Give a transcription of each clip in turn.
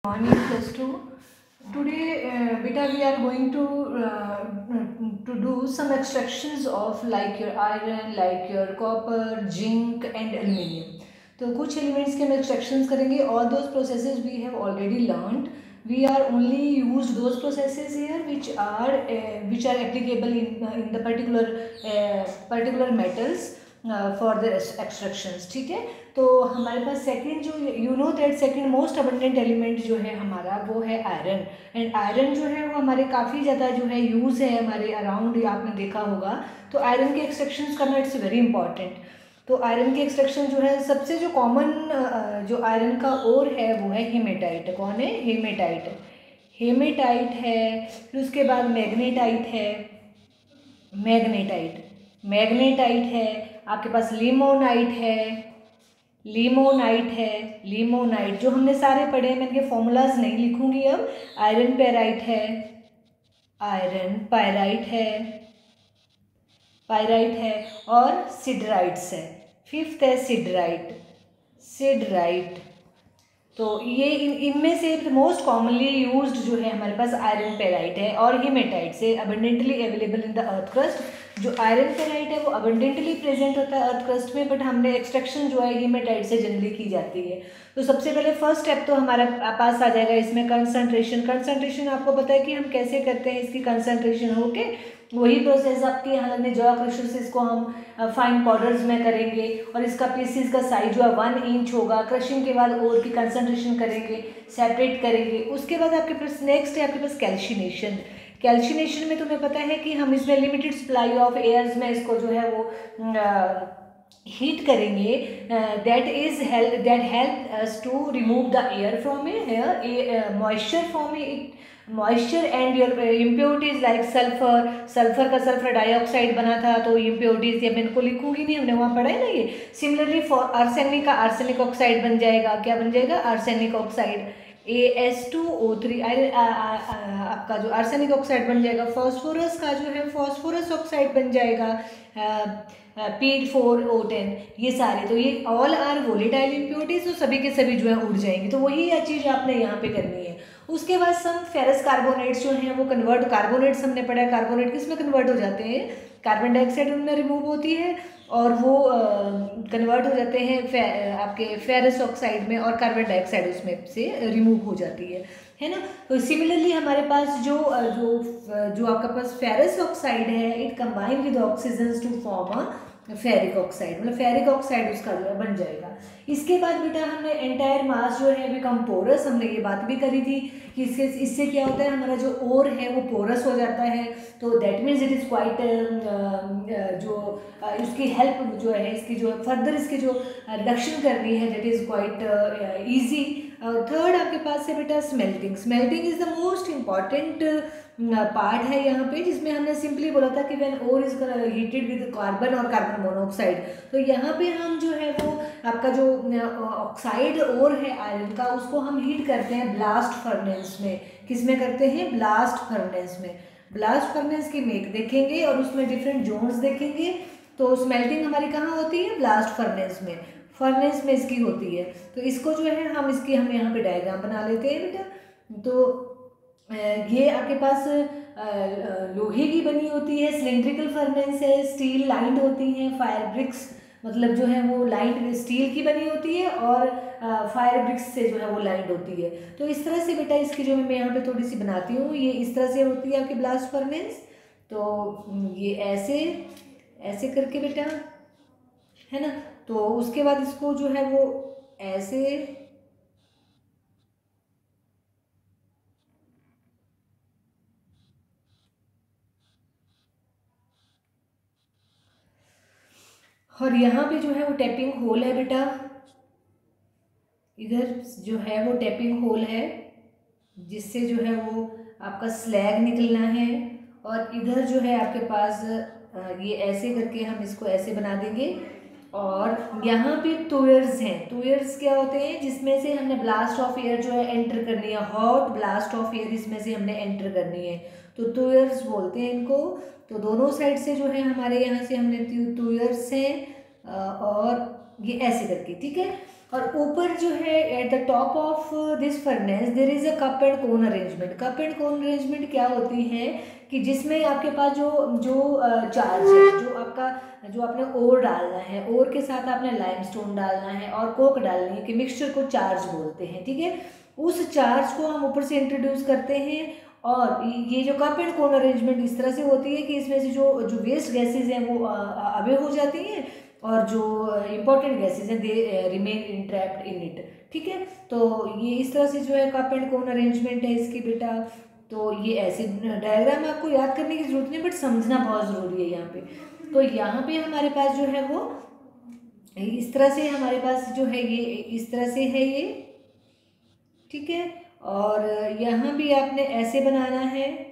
Morning plus two. Today, beta, we are going to do some extractions of like your iron, like your copper, zinc and aluminium. तो कुछ elements के हम extractions करेंगे. All those processes we have already learned. We are only used those processes here which are applicable in the particular metals for the extractions. ठीक है. तो हमारे पास second जो you know that second most abundant element जो है हमारा वो है आयरन. एंड आयरन जो है वो हमारे काफ़ी ज़्यादा जो है यूज़ है हमारे अराउंड, आपने देखा होगा. तो आयरन के एक्सट्रैक्शंस करना इट्स वेरी इंपॉर्टेंट. तो आयरन के एक्सट्रैक्शन जो है सबसे जो कॉमन जो आयरन का ओर है वो है हेमेटाइट. कौन है? हेमेटाइट. हेमेटाइट है. फिर उसके बाद मैग्नेटाइट है. मैग्नेटाइट है. आपके पास लिमोनाइट है. लिमोनाइट जो हमने सारे पढ़े हैं. मैं इनके फॉर्मूलाज नहीं लिखूंगी अब. आयरन पैराइट है. आयरन पायराइट है और सिडराइट्स है. फिफ्थ है सिडराइट. तो ये इनमें से मोस्ट कॉमनली यूज्ड जो है हमारे पास आयरन पेराइट है और हेमेटाइट से abundantly available in the earth crust. जो आयरन पेराइट है वो अबंडेंटली प्रेजेंट होता है अर्थ क्रस्ट में, बट हमने एक्सट्रैक्शन जो है हेमेटाइट से जनरली की जाती है. तो सबसे पहले फर्स्ट स्टेप तो हमारे पास आ जाएगा इसमें कंसंट्रेशन. आपको पता है कि हम कैसे करते हैं इसकी कंसंट्रेशन. ओके, वही प्रोसेस आपके यहाँ लगने जॉ क्रशर से इसको हम फाइन पाउडर्स में करेंगे और इसका पीसीस का साइज जो है 1 इंच होगा. क्रशिंग के बाद ओर की कंसंट्रेशन करेंगे, सेपरेट करेंगे. उसके बाद आपके पास नेक्स्ट है आपके पास कैल्शिनेशन में तुम्हें पता है कि हम इसमें लिमिटेड सप्लाई ऑफ एयर्स में इसको जो है वो हीट करेंगे. That help us to remove the air from air, moisture and your impurities like sulphur का सल्फर डाइऑक्साइड बना था. तो इम्प्योरिटीज़ ये मैं इनको लिखूंगी नहीं, हमने वहाँ पढ़ा है ना ये. सिमिलरली फॉर आर्सेनिक का आर्सेनिक ऑक्साइड बन जाएगा. क्या बन जाएगा? Arsenic oxide AS2O3. आपका जो आर्सेनिक ऑक्साइड बन जाएगा. फॉस्फोरस का जो है फॉस्फोरस ऑक्साइड बन जाएगा P4O10. ये सारे तो ये ऑल आर वोलेटाइल इम्प्योरिटीज. तो सभी के सभी जो है उड़ जाएंगे. तो वही चीज़ आपने यहाँ पे करनी है. उसके बाद सम फेरस कार्बोनेट्स जो हैं वो कन्वर्ट, कार्बोनेट्स हमने पढ़ा है. कार्बोनेट किस में कन्वर्ट हो जाते हैं? कार्बन डाइऑक्साइड उनमें रिमूव होती है और वो कन्वर्ट हो जाते हैं आपके फेरस ऑक्साइड में और कार्बन डाइऑक्साइड उसमें से रिमूव हो जाती है ना. तो सिमिलरली हमारे पास जो आपका पास फेरस ऑक्साइड है, it combine with oxygen to form a ferric oxide. मतलब फेरिक ऑक्साइड उसका जो है बन जाएगा. इसके बाद बेटा हमने एंटायर मास जो है बिकम पोरस. हमने ये बात भी करी थी कि इससे क्या होता है, हमारा जो ओर है वो पोरस हो जाता है. तो that means it is quite जो उसकी हेल्प जो है इसकी जो फर्दर इसकी जो रिडक्शन करनी है that is quite easy. Third आपके पास है बेटा smelting is the most important part है यहाँ पे, जिसमें हमने सिंपली बोला था कि when ore is heated with carbon और कार्बन मोनोऑक्साइड. तो यहाँ पे हम जो है वो आपका जो ऑक्साइड ओर है आयरन का उसको हम हीट करते हैं ब्लास्ट फर्नेस में. किस में करते हैं? ब्लास्ट फर्नेस में. ब्लास्ट फर्नेस की मेक देखेंगे और उसमें डिफरेंट जोन्स देखेंगे. तो स्मेल्टिंग हमारी कहाँ होती है? ब्लास्ट फर्नेस में इसकी होती है. तो इसको जो है हम यहाँ पे डायग्राम बना लेते हैं बेटा. तो ये आपके पास लोहे की बनी होती है, सिलेंड्रिकल फर्नेस है, स्टील लाइंड होती हैं, फायर ब्रिक्स मतलब जो है वो लाइंड स्टील की बनी होती है और फायर ब्रिक्स से जो है वो लाइंड होती है. तो इस तरह से बेटा इसकी जो मैं यहाँ पे थोड़ी सी बनाती हूँ, ये इस तरह से होती है आपकी ब्लास्ट फर्नेस. तो ये ऐसे करके बेटा है ना. तो उसके बाद इसको जो है वो ऐसे और यहाँ पे जो है वो टैपिंग होल है बेटा. इधर जो है वो टैपिंग होल है जिससे जो है वो आपका स्लैग निकलना है. और इधर जो है आपके पास ये ऐसे करके हम इसको ऐसे बना देंगे. और यहाँ पे टोयर्स हैं. टोयर्स क्या होते हैं? जिसमें से हमने ब्लास्ट ऑफ एयर जो है एंटर करनी है, हॉट ब्लास्ट ऑफ एयर इसमें से हमने एंटर करनी है. तो टोयर्स बोलते हैं इनको. तो दोनों साइड से जो है हमारे यहाँ से हमने टोयर्स हैं और ये ऐसे करके. ठीक है. और ऊपर जो है at the top of this furnace there is a cup and cone arrangement. Cup and cone arrangement क्या होती है कि जिसमें आपके पास जो जो चार्ज है, जो आपका जो आपने ओर डालना है, ओर के साथ आपने लाइमस्टोन डालना है और कोक डालनी है, कि मिक्सचर को चार्ज बोलते हैं, ठीक है। उस चार्ज को हम ऊपर से इंट्रोड्यूस करते हैं। और ये जो कप एंड कोन अरेंजमेंट इस तरह से होती है कि इसमें से जो जो वेस्ट गैसेज हैं वो अवे हो जाती हैं, और जो इम्पोर्टेंट गैसेज हैं दे रिमेन इंट्रैप्ड इन इट, ठीक है। तो ये इस तरह से जो है कप एंड कोन अरेंजमेंट है इसकी बेटा। तो ये ऐसे डायग्राम आपको याद करने की जरूरत नहीं, बट समझना बहुत ज़रूरी है यहाँ पे। तो यहाँ पे हमारे पास जो है वो इस तरह से हमारे पास जो है ये इस तरह से है ये, ठीक है। और यहाँ भी आपने ऐसे बनाना है,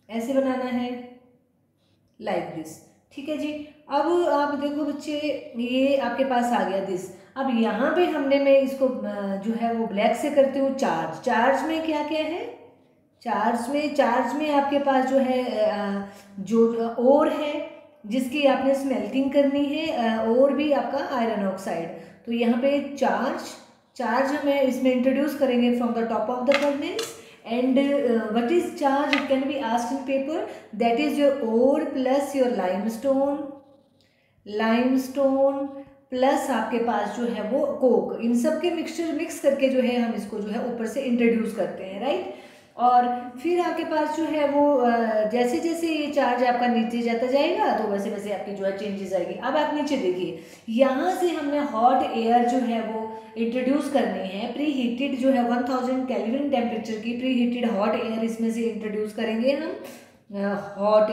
ऐसे बनाना है, लाइक दिस, ठीक है जी। अब आप देखो बच्चे, ये आपके पास आ गया दिस। अब यहाँ पे हमने मैं इसको जो है वो ब्लैक से करती हूँ चार्ज। चार्ज में क्या क्या है, चार्ज में आपके पास जो है जो ओर है जिसकी आपने स्मेल्टिंग करनी है, और भी आपका आयरन ऑक्साइड। तो यहाँ पे चार्ज हमें इसमें इंट्रोड्यूस करेंगे from the top of the furnace. And what is charge? It can be asked in paper. That is your ore plus your limestone plus आपके पास जो है वो कोक। इन सब के मिक्सचर मिक्स करके जो है हम इसको जो है ऊपर से इंट्रोड्यूस करते हैं, राइट। और फिर आपके पास जो है वो जैसे जैसे ये चार्ज आपका नीचे जाता जाएगा तो वैसे वैसे आपकी जो है चेंजेस आएगी। अब आप नीचे देखिए, यहाँ से हमने हॉट एयर जो है वो इंट्रोड्यूस करनी है। प्री हीटेड जो है 1000 केल्विन टेम्परेचर की प्री हीटेड हॉट एयर इसमें से इंट्रोड्यूस करेंगे हम। हॉट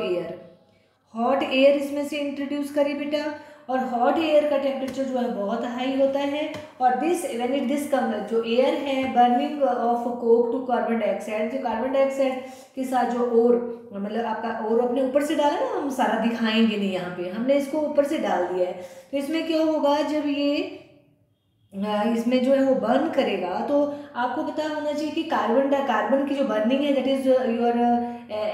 एयर इसमें से इंट्रोड्यूस करिए बेटा। और हॉट एयर का टेम्परेचर जो है बहुत हाई होता है। और दिस कम जो एयर है burning of coke to carbon dioxide, जो कार्बन डाइऑक्साइड के साथ जो ओर मतलब आपका ओर अपने ऊपर से डाला ना, हम सारा दिखाएंगे नहीं यहाँ पे, हमने इसको ऊपर से डाल दिया है। तो इसमें क्या होगा, जब ये इसमें जो है वो बर्न करेगा तो आपको पता होना चाहिए कि कार्बन की जो बर्निंग है that is your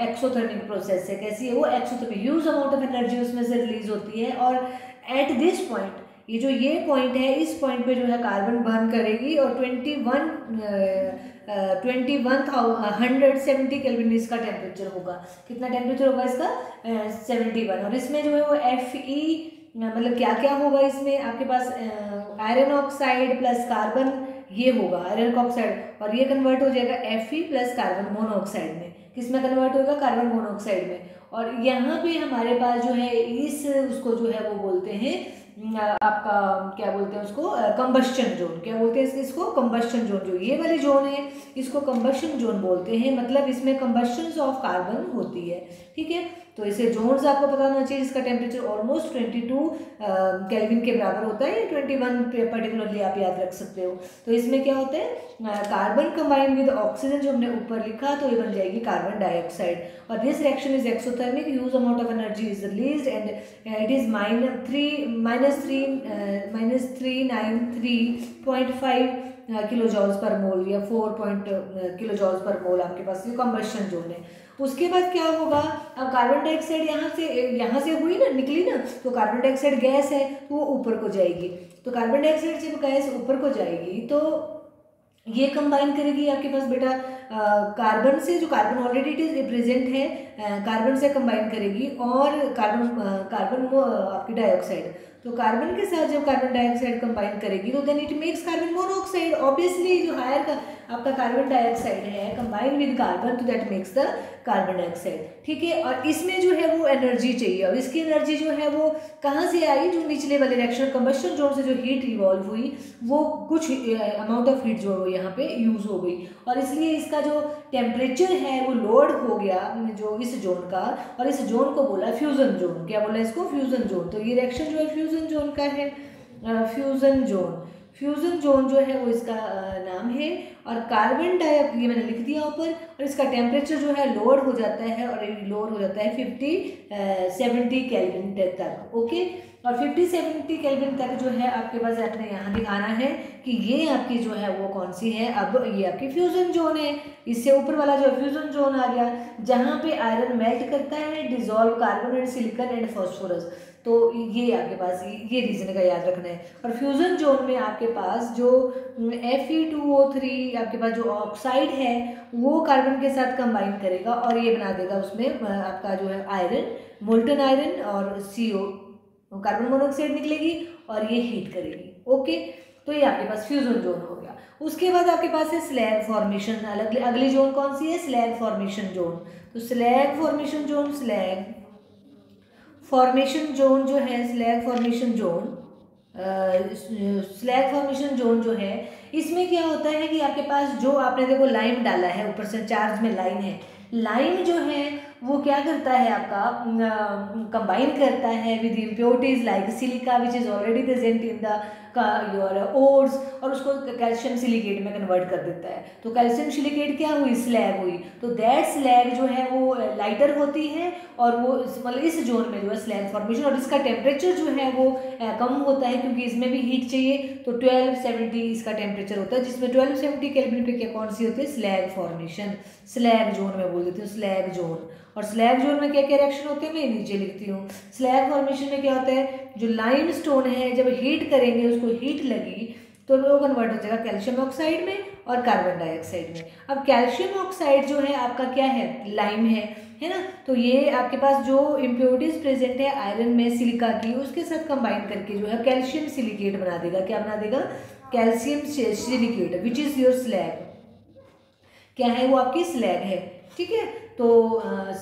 exothermic process है। कैसी है वो exothermic, huge amount of energy उसमें से रिलीज होती है। और एट दिस पॉइंट, ये पॉइंट है, इस पॉइंट पे जो है कार्बन बर्न करेगी और 2170 केल्विन इसका टेम्परेचर होगा। कितना टेम्परेचर होगा इसका? 71। और इसमें जो है वो Fe मतलब क्या क्या होगा इसमें आपके पास, आयरन ऑक्साइड प्लस कार्बन ये होगा आयरन ऑक्साइड, और ये कन्वर्ट हो जाएगा Fe प्लस कार्बन मोनोऑक्साइड में। किस में कन्वर्ट होगा? कार्बन मोनोऑक्साइड में। और यहाँ पे हमारे पास जो है इस उसको जो है वो बोलते हैं आपका क्या बोलते हैं उसको, कंबस्शन जोन। क्या बोलते हैं इसको? Combustion zone. जो ये वाली जोन है इसको कंबस्शन जोन बोलते हैं, मतलब इसमें कंबस्शन ऑफ कार्बन होती है, ठीक है। तो इसे जोन्स आपको पता होना चाहिए। इसका टेम्परेचर ऑलमोस्ट 22 केल्विन के बराबर होता है, 21 पर्टिकुलरली आप याद रख सकते हो। तो इसमें क्या होता है, कार्बन कंबाइन विद ऑक्सीजन जो हमने ऊपर लिखा तो ये बन जाएगी कार्बन डाइऑक्साइड। और this reaction is exothermic, huge amount of energy is released and it is -393.5 kilo joules पर मोल या 4 किलो जॉल्स पर मोल आपके पास ये कंबस्शन जोन है। उसके बाद क्या होगा, अब कार्बन डाइऑक्साइड यहाँ से हुई ना, निकली ना, तो कार्बन डाइऑक्साइड गैस है तो वो ऊपर को जाएगी। तो कार्बन डाइऑक्साइड जब गैस ऊपर को जाएगी तो ये कंबाइन करेगी आपके पास बेटा कार्बन से, जो carbon already it is present है, कार्बन से कंबाइन करेगी और कार्बन आपकी डाइऑक्साइड। तो कार्बन के साथ जब कार्बन डाइऑक्साइड कंबाइन करेगी तो then it makes carbon monoxide. Obviously जो हायर का आपका कार्बन डाइऑक्साइड है कंबाइन विद कार्बन तो that makes the carbon dioxide, ठीक है। और इसमें जो है वो एनर्जी चाहिए, और इसकी एनर्जी जो है वो कहाँ से आई, जो निचले वाले रिएक्शन कंबस्शन जोन से जो हीट इवॉल्व हुई वो कुछ अमाउंट ऑफ हीट जो यहाँ पे यूज हो गई, और इसलिए इसका जो टेम्परेचर है वो लोड हो गया जो इस जोन का, और इस जोन को बोला फ्यूजन जोन। क्या बोला इसको? Fusion zone. तो ये रिएक्शन जो है फ्यूजन जोन का है, फ्यूजन जोन जो है वो इसका नाम है। और कार्बन डाइऑक्साइड ये मैंने लिख दिया ऊपर, और इसका टेम्परेचर जो है लोड हो जाता है, और लोड हो जाता है 70 केल्विन तक, ओके। और 50-70 केल्विन तक जो है आपके पास आपने यहाँ दिखाना है कि ये आपकी जो है वो कौन सी है। अब ये आपकी फ्यूजन जोन है, इससे ऊपर वाला जो फ्यूजन जोन आ गया जहाँ पे आयरन मेल्ट करता है, dissolve carbon and silicon and phosphorus. तो ये आपके पास ये रीजन का याद रखना है। और फ्यूजन जोन में आपके पास जो Fe2O3 आपके पास जो ऑक्साइड है वो कार्बन के साथ कंबाइन करेगा और ये बना देगा उसमें आपका जो है आयरन, मोल्टन आयरन, और CO कार्बन मोनोऑक्साइड निकलेगी और ये हीट करेगी। ओके, तो ये आपके पास फ्यूजन जोन हो गया। उसके बाद आपके पास है स्लैग फॉर्मेशन। अगली जोन कौन सी है? Slag formation zone. तो slag formation zone, slag formation zone जो है, slag formation zone, slag formation zone जो है इसमें क्या होता है कि आपके पास जो आपने देखो लाइम डाला है, ऊपर से चार्ज में लाइम है, लाइम जो है वो क्या करता है आपका कंबाइन करता है with impurities like silica which is already present in the your ores, और उसको कैल्शियम सिलिकेट में कन्वर्ट कर देता है। तो कैल्शियम सिलिकेट क्या हुई? स्लैग हुई। तो दैट स्लैग जो है वो लाइटर होती है और वो मतलब इस जोन में जो है स्लैग फॉर्मेशन, और इसका टेम्परेचर जो है वो कम होता है क्योंकि इसमें भी हीट चाहिए। तो 1270 इसका टेम्परेचर होता है, जिसमें 1270 केल्विन पे क्या कौन सी होती है? स्लैग फॉर्मेशन, स्लैग जोन में बोल देती हूँ, स्लैग जोन। और स्लैग जोन में क्या क्या रिएक्शन होते हैं मैं नीचे लिखती हूँ। स्लैग फॉर्मेशन में क्या होता है, जो लाइम स्टोन है जब हीट करेंगे, उसको हीट लगी तो वो कन्वर्ट हो जाएगा कैल्शियम ऑक्साइड में और कार्बन डाइऑक्साइड में। अब कैल्शियम ऑक्साइड जो है आपका क्या है? लाइम है ना। तो ये आपके पास जो इम्प्योरिटीज प्रेजेंट है आयरन में सिलिका की, उसके साथ कंबाइन करके जो है कैल्शियम सिलिकेट बना देगा। क्या बना देगा? Calcium silicate which is your slag. क्या है? वो आपकी स्लैग है। ठीक है, तो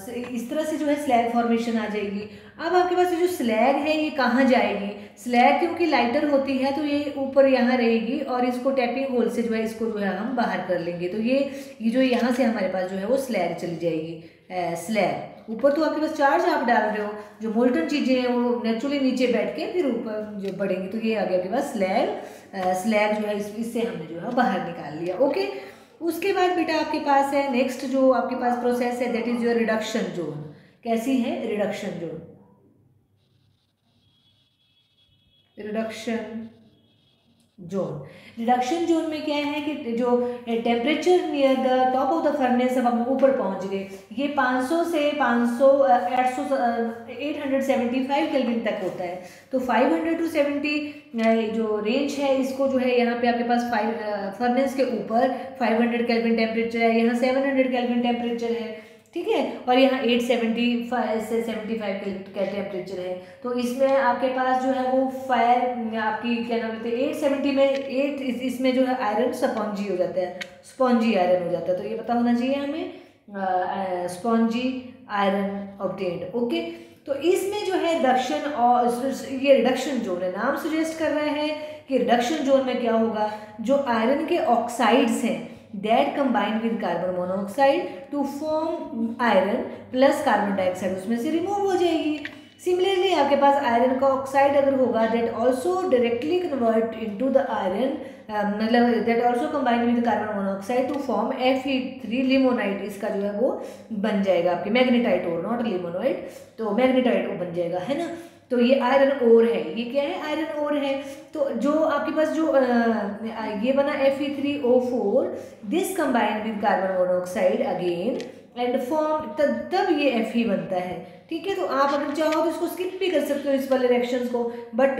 इस तरह से जो है स्लैग फॉर्मेशन आ जाएगी। अब आपके पास ये जो स्लैग है ये कहाँ जाएगी? स्लैग क्योंकि लाइटर होती है तो ये ऊपर यहाँ रहेगी और इसको टैपिंग होल से जो है इसको जो है हम बाहर कर लेंगे। तो ये जो यहाँ से हमारे पास जो है वो स्लैग चली जाएगी। स्लैग ऊपर तो आपके पास चार्ज आप डाल रहे हो, जो मोल्टन चीज़ें हैं वो नेचुरली नीचे बैठ के फिर ऊपर जो बढ़ेंगी। तो ये आ गया आपके पास स्लैग। स्लैग जो है इससे हमने जो है बाहर निकाल लिया। ओके, उसके बाद बेटा आपके पास है नेक्स्ट जो आपके पास प्रोसेस है that is your reduction zone. कैसी है? Reduction zone. Reduction zone, reduction zone में क्या है कि जो temperature near the top of the furnace, अब हम ऊपर पहुंच गए, ये 500 से 875 केल्विन तक होता है। तो 500 to 70 जो रेंज है इसको जो है यहाँ पे आपके पास फर्नेस के ऊपर 500 केल्विन टेम्परेचर है, यहाँ 700 केल्विन टेम्परेचर है। ठीक है, और यहाँ 875 से 75 का टेम्परेचर है। तो इसमें आपके पास जो है वो फायर आपकी क्या नाम लेते हैं 870 में इसमें जो है आयरन स्पॉन्जी हो जाता है, स्पॉन्जी आयरन हो जाता है। तो ये पता होना चाहिए हमें, स्पॉन्जी आयरन ऑब्टेन्ड। ओके, तो इसमें जो है रिडक्शन, और ये रिडक्शन जोन है, नाम सजेस्ट कर रहा है कि रिडक्शन जोन में क्या होगा, जो आयरन के ऑक्साइड्स हैं that combine with carbon monoxide to form iron plus carbon dioxide उसमें से रिमूव हो जाएगी। सिमिलरली आपके पास आयरन का ऑक्साइड अगर होगा that also directly convert into the iron, मतलब that also combine with carbon monoxide to form Fe3 limonite, इसका जो है वो बन जाएगा आपके मैग्नेटाइट ओर, नॉट लिमोनाइट, तो मैग्नेटाइट ओर बन जाएगा, है ना। तो ये आयरन ओर है, ये क्या है? आयरन ओर है। तो जो आपके पास जो ये बना Fe3O4, this combine with carbon monoxide again and form, तब ये Fe बनता है। ठीक है, तो आप अगर चाहो तो इसको स्किप भी कर सकते हो इस वाले रिएक्शंस को, बट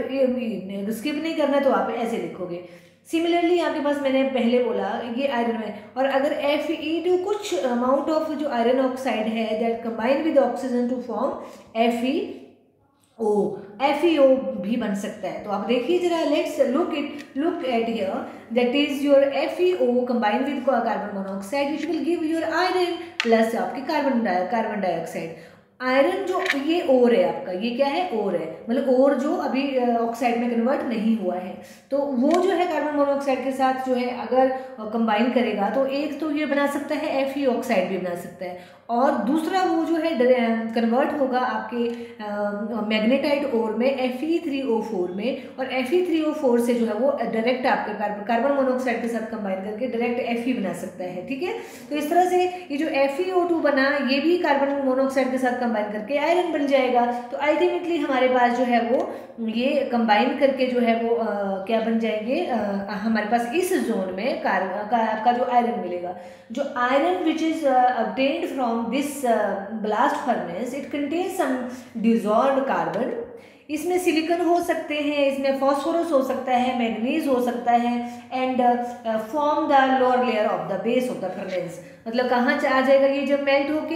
स्किप नहीं करना तो आप ऐसे लिखोगे। सिमिलरली आपके पास मैंने पहले बोला ये आयरन में, और अगर Fe2 कुछ अमाउंट ऑफ जो आयरन ऑक्साइड है that combine with oxygen to form FeO भी बन सकता है। तो आप देखिए जरा, let's look at here, that is your FeO combine with carbon monoxide which will give your iron plus आपकी कार्बन डाइऑक्साइड। आयरन जो ये ओर है आपका, ये क्या है? ओर है, मतलब ओर जो अभी ऑक्साइड में कन्वर्ट नहीं हुआ है, तो वो जो है कार्बन मोनोऑक्साइड के साथ जो है अगर कंबाइन करेगा तो एक तो ये बना सकता है Fe ऑक्साइड भी बना सकता है, और दूसरा वो जो है कन्वर्ट होगा आपके मैग्नेटाइट ओर में Fe3O4 में, और Fe3O4 से जो है वो डायरेक्ट आपके कार्बन मोनोऑक्साइड के साथ कंबाइन करके डायरेक्ट Fe बना सकता है। ठीक है, तो इस तरह से ये जो FeO2 बना ये भी कार्बन मोनोऑक्साइड के साथ कंबाइन करके आयरन बन जाएगा। तो अल्टीमेटली हमारे पास जो है वो ये कंबाइन करके जो है वो क्या बन जाएंगे, हमारे पास इस जोन में आपका जो आयरन मिलेगा, जो iron which is obtained from this blast furnace, it contains some dissolved carbon. इसमें सिलिकॉन हो सकते हैं, इसमें फॉस्फोरस हो सकता है, मैग्नीज हो सकता है, and form the lower layer of the base of the furnace. मतलब कहाँ आ जाएगा ये जब मेल्ट होके,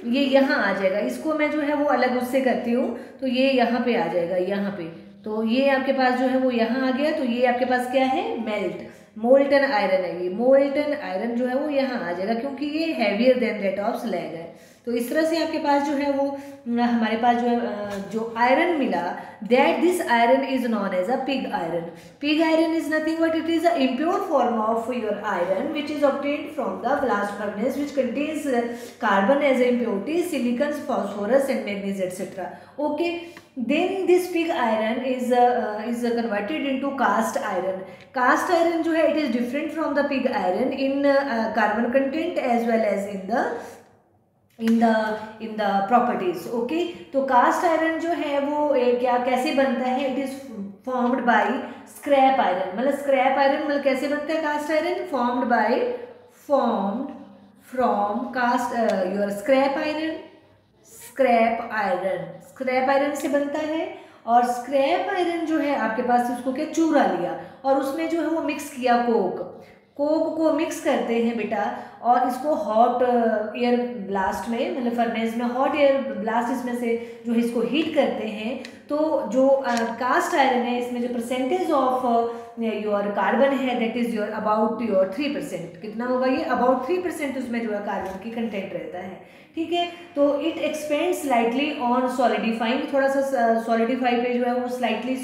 ये यहाँ आ जाएगा। इसको मैं जो है वो अलग उससे करती हूँ, तो ये यहाँ पे आ जाएगा, यहाँ पे। तो ये आपके पास जो है वो यहाँ आ गया, तो ये आपके पास क्या है, मेल्ट मोल्टन आयरन है। ये मोल्टन आयरन जो है वो यहाँ आ जाएगा, क्योंकि ये heavier than that of slag है। तो इस तरह से आपके पास जो है वो हमारे पास जो है जो आयरन मिला, that this iron is known as a pig iron. Pig iron is nothing but it is a impure form of your iron which is obtained from the blast furnace, which contains carbon as impurities, silicon, phosphorus and manganese etc. Okay, then this pig iron is converted into cast iron. Cast iron जो है it is different from the pig iron in carbon content as well as in the properties. Okay, तो cast iron जो है वो क्या कैसे बनता है, it is formed by scrap iron. मतलब स्क्रैप आयरन मतलब कैसे बनता है cast iron, formed from cast your scrap iron. Scrap iron से बनता है, और स्क्रैप आयरन जो है आपके पास उसको क्या चूरा लिया और उसमें जो है वो मिक्स किया कोक को मिक्स करते हैं बेटा, और इसको हॉट एयर ब्लास्ट में, मतलब फर्नेस में हॉट एयर ब्लास्ट इसमें से जो है इसको हीट करते हैं। तो जो कास्ट आयरन है इसमें जो परसेंटेज ऑफ योर कार्बन है that is your about your 3%। कितना होगा ये, अबाउट 3% उसमें जो है कार्बन की कंटेंट रहता है। ठीक है, तो it expand slightly on solidifying, थोड़ा सा सॉलिडिफाई पे जो है वो स्लाइटली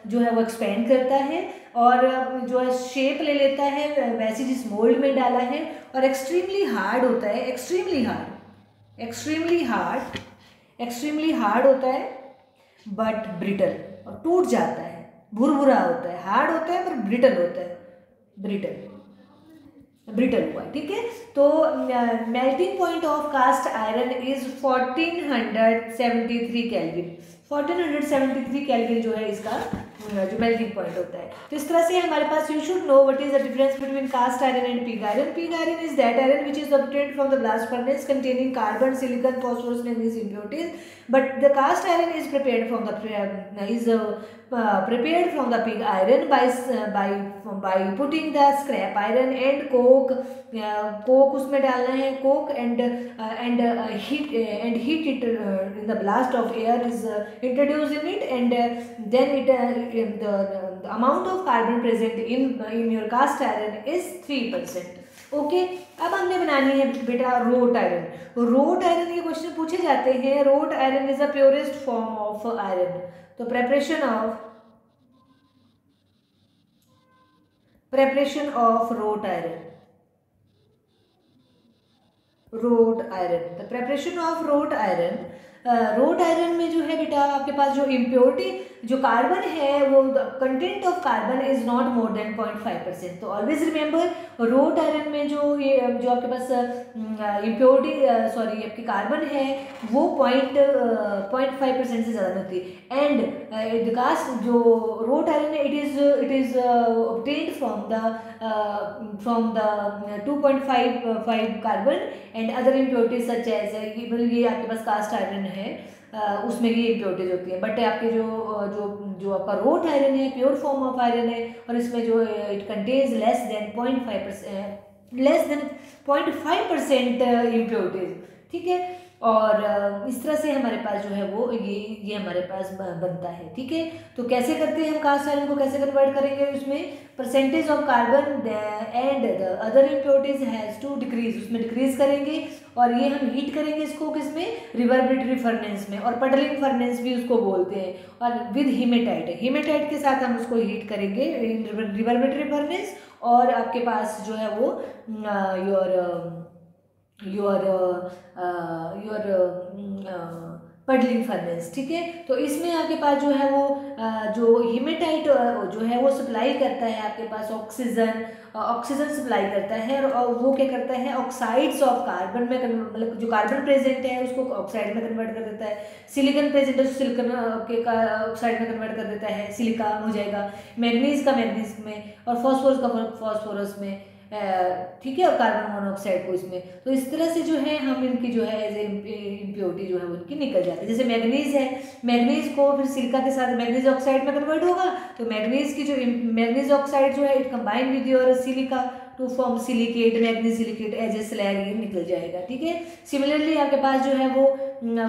जो है वो एक्सपेंड करता है, और जो है शेप ले लेता है वैसे जिस मोल्ड में डाला है, और एक्सट्रीमली हार्ड होता है, एक्सट्रीमली हार्ड होता है, बट ब्रिटल, और टूट जाता है, भुरभुरा होता है, हार्ड होता है पर ब्रिटल होता है, ब्रिटल हुआ है। ठीक है, तो melting point of cast iron is 1473 kelvin. 1473 kelvin जो है इसका जो मेल्टिंग पॉइंट होता है। तो इस तरह से हमारे पास you should know what is the difference between cast iron and pig iron. Pig iron is that iron which is obtained from the blast furnace containing carbon, silicon, phosphorus, manganese impurities, but the cast iron is prepared from the pig iron by putting the scrap iron and coke उसमें डालना है, coke and heat it in the blast of air is introduced in it, and then the amount of carbon present in your cast iron is 3%. Okay, अब हमने बनानी है बेटा wrought iron. Wrought iron के question पूछे जाते हैं। Wrought iron is the purest form of iron. तो preparation of wrought iron, the preparation of wrought iron. Wrought iron में जो है बेटा आपके पास जो इम्प्योरिटी जो कार्बन है वो content of carbon is not more than 0.5%। तो ऑलवेज रिमेंबर रोट आयरन में जो आपके पास इम्प्योरिटी आपकी कार्बन है वो 0.5% से ज़्यादा होती है। एंड कास्ट जो रोट आयरन है it is obtained from the 2.5 carbon and other impurities such as ये आपके पास कास्ट आयरन है उसमें ये इम्प्योरिटीज होती है। बट आपके जो आपका रोट आयरन है प्योर फॉर्म ऑफ आयरन है, और इसमें जो it contains less than 0.5% impurities. ठीक है, और इस तरह से हमारे पास जो है वो ये हमारे पास बनता है। ठीक है, तो कैसे करते हैं हम कास्ट आयरन को, कैसे कन्वर्ट करेंगे, उसमें percentage of carbon and the other impurities has to decrease, उसमें डिक्रीज करेंगे, और ये हम हीट करेंगे इसको किसमें, रिवर्बरेटरी फर्नेस में, और पडलिंग फर्नेस भी उसको बोलते हैं, और विद हीमेटाइट के साथ हम उसको हीट करेंगे रिवर्बरेटरी फर्नेस। और आपके पास जो है वो पडलिंग फर्नेस, ठीक है। तो इसमें आपके पास जो है वो जो हेमेटाइट जो है वो सप्लाई करता है आपके पास ऑक्सीजन सप्लाई करता है, और वो क्या करता है ऑक्साइड्स ऑफ कार्बन में मतलब जो कार्बन प्रेजेंट है उसको ऑक्साइड में कन्वर्ट कर देता है, सिलिकॉन प्रेजेंट है सिलिकॉन के ऑक्साइड में कन्वर्ट कर देता है, सिलिका हो जाएगा, मैग्नीज का मैग्नीज में, और फॉस्फोरस का फॉस्फोरस में, ठीक है, और कार्बन मोनोऑक्साइड को इसमें। तो इस तरह से जो है हम इनकी जो है एज ए इम्प्योरिटी जो है वो इनकी निकल जाती है। जैसे मैग्नीज है, मैग्नीज को फिर सिलिका के साथ मैग्नीज ऑक्साइड में कन्वर्ट होगा, तो मैग्नीज की जो मैग्नीज ऑक्साइड जो है it combine with your silica to form silicate, manganese silicate as a slag, ये निकल जाएगा, ठीक है। सिमिलरली आपके पास जो है वो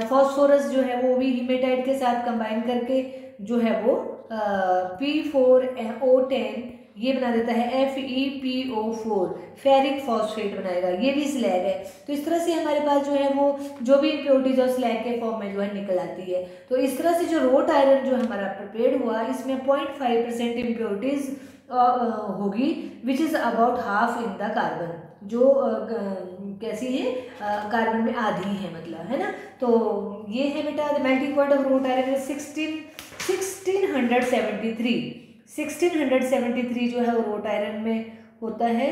फॉस्फोरस जो है वो भी हीमेटाइट के साथ कंबाइन करके जो है वो P4O10 ये बना देता है FePO4, फेरिक फॉस्फेट बनाएगा, ये भी स्लैग है। तो इस तरह से हमारे पास जो है वो जो भी इम्प्योरिटीज और स्लैग के फॉर्म में जो है निकल आती है। तो इस तरह से जो रोट आयरन जो हमारा प्रिपेयर्ड हुआ इसमें 0.5% इम्प्योरिटीज होगी, which is about half in the carbon, जो कैसी है कार्बन में आधी है, मतलब है ना। तो ये है बेटा the melting point of wrought iron 1673 जो है वो रोट आयरन में होता है,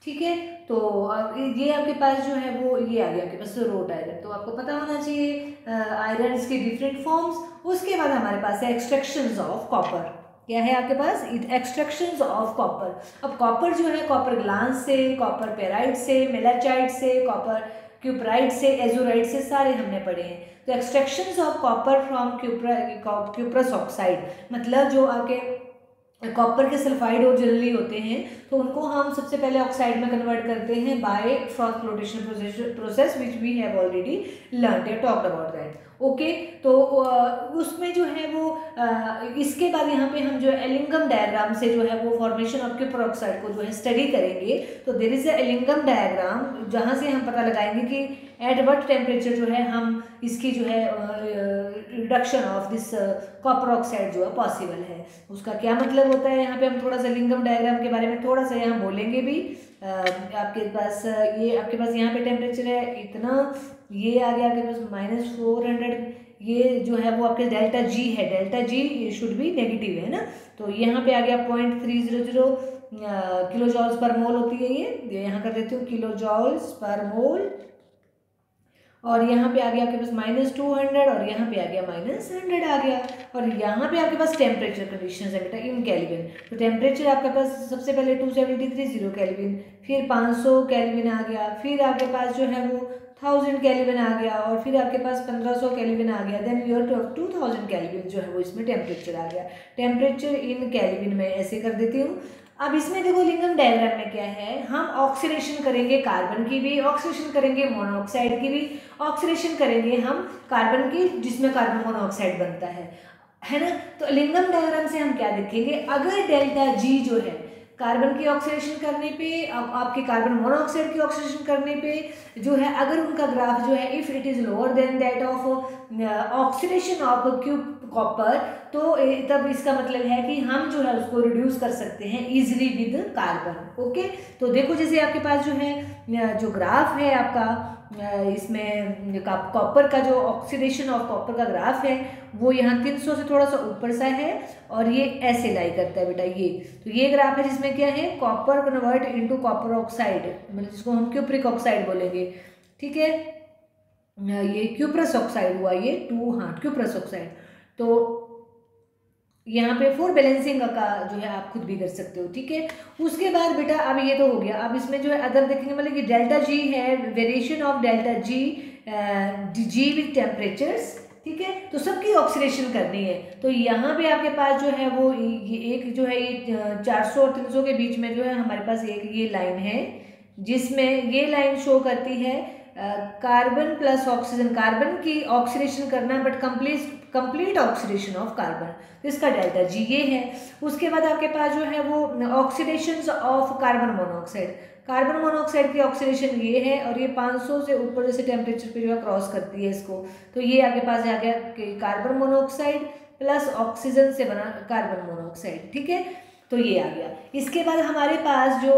ठीक है। तो ये आपके पास जो है वो ये आ गया आपके पास रोट आयरन, तो आपको पता होना चाहिए आयरन्स के डिफरेंट फॉर्म्स। उसके बाद हमारे पास है एक्सट्रैक्शंस ऑफ कॉपर, क्या है आपके पास एक्सट्रैक्शंस ऑफ कॉपर। अब कॉपर जो है कॉपर ग्लांस से, कॉपर पेराइट से, मेलाचाइट से, कॉपर क्यूपराइट से, एजोराइट से, सारे हमने पढ़े हैं। तो extractions of copper from cuprous oxide, मतलब जो आपके कॉपर के सल्फाइड और जनरली होते हैं तो उनको हम सबसे पहले ऑक्साइड में कन्वर्ट करते हैं by froth flotation process which we have already learned या टॉक्ड अबाउट दैट, ओके। तो उसमें जो है वो इसके बाद यहाँ पे हम जो एलिंगम डायग्राम से जो है वो फॉर्मेशन ऑफ क्यूपर ऑक्साइड को जो है स्टडी करेंगे। तो there is a Ellingham diagram जहाँ से हम पता लगाएंगे कि एट व्हाट टेम्परेचर जो है हम इसकी जो है reduction of this copper oxide जो है पॉसिबल है। उसका क्या मतलब होता है, यहाँ पे हम थोड़ा सा लिंगम डायग्राम के बारे में थोड़ा सा यहाँ बोलेंगे भी। आपके पास यहाँ पे टेम्परेचर है इतना, ये आ गया आपके पास -400, ये जो है वो आपके डेल्टा जी है, delta G should be negative है ना। तो यहाँ पे आ गया 0.300 किलो जॉल्स पर मोल होती है, ये यहाँ कर देती हूँ किलो जॉल्स पर मोल, और यहाँ पे आ गया आपके पास -200, और यहाँ पे आ गया -100 आ गया, और यहाँ पे आपके पास टेम्परेचर कंडीशन है बेटा इन केल्विन। तो टेम्परेचर आपके पास सबसे पहले 273 केल्विन, फिर 500 केल्विन आ गया, फिर आपके पास जो है वो 1000 केल्विन आ गया, और फिर आपके पास 1500 केल्विन आ गया, देन योर 2000 केल्विन जो है वो इसमें टेम्परेचर आ गया। टेम्परेचर इन केल्विन में ऐसे कर देती हूँ। अब इसमें देखो लिंगम डायग्राम में क्या है, हम ऑक्सीडेशन करेंगे कार्बन की भी, ऑक्सीडेशन करेंगे मोनोऑक्साइड की भी, ऑक्सीडेशन करेंगे हम कार्बन की जिसमें कार्बन मोनोऑक्साइड बनता है ना। तो लिंगम डायग्राम से हम क्या देखेंगे, अगर डेल्टा जी जो है कार्बन की ऑक्सीडेशन करने पे, आपके कार्बन मोनोऑक्साइड की ऑक्सीडेशन करने पे जो है, अगर उनका ग्राफ जो है if it is lower than that of oxidation of copper, तो तब इसका मतलब है कि हम जो है उसको रिड्यूस कर सकते हैं इजीली विद कार्बन, ओके। तो देखो जैसे आपके पास जो है जो ग्राफ है आपका इसमें कॉपर का जो ऑक्सीडेशन ऑफ कॉपर का ग्राफ है वो यहाँ 300 से थोड़ा सा ऊपर सा है, और ये ऐसे लाई करता है बेटा ये। तो ये ग्राफ है जिसमें क्या है copper convert into copper oxide, मतलब जिसको हम क्यूप्रिक ऑक्साइड बोलेंगे, ठीक है। ये क्यूप्रस ऑक्साइड हुआ ये क्यूप्रस ऑक्साइड। तो यहाँ पे 4 बैलेंसिंग का जो है आप खुद भी कर सकते हो, ठीक है। उसके बाद बेटा अब ये तो हो गया, अब इसमें जो है अदर देखेंगे, मतलब कि डेल्टा जी है, variation of delta G with temperatures, ठीक है। तो सबकी ऑक्सीडेशन करनी है। तो यहाँ पे आपके पास जो है वो ये एक जो है ये 400 और 300 के बीच में जो है हमारे पास एक ये लाइन है, जिसमें ये लाइन शो करती है कार्बन प्लस ऑक्सीजन, कार्बन की ऑक्सीडेशन करना but complete oxidation of carbon, तो इसका डेल्टा जी ये है। उसके बाद आपके पास जो है वो oxidation of carbon monoxide, carbon monoxide की ऑक्सीडेशन ये है, और ये 500 से ऊपर जैसे टेम्परेचर पे जो है क्रॉस करती है इसको, तो ये आपके पास आ गया कि कार्बन मोनोऑक्साइड प्लस ऑक्सीजन से बना कार्बन मोनोऑक्साइड, ठीक है। तो ये आ गया। इसके बाद हमारे पास जो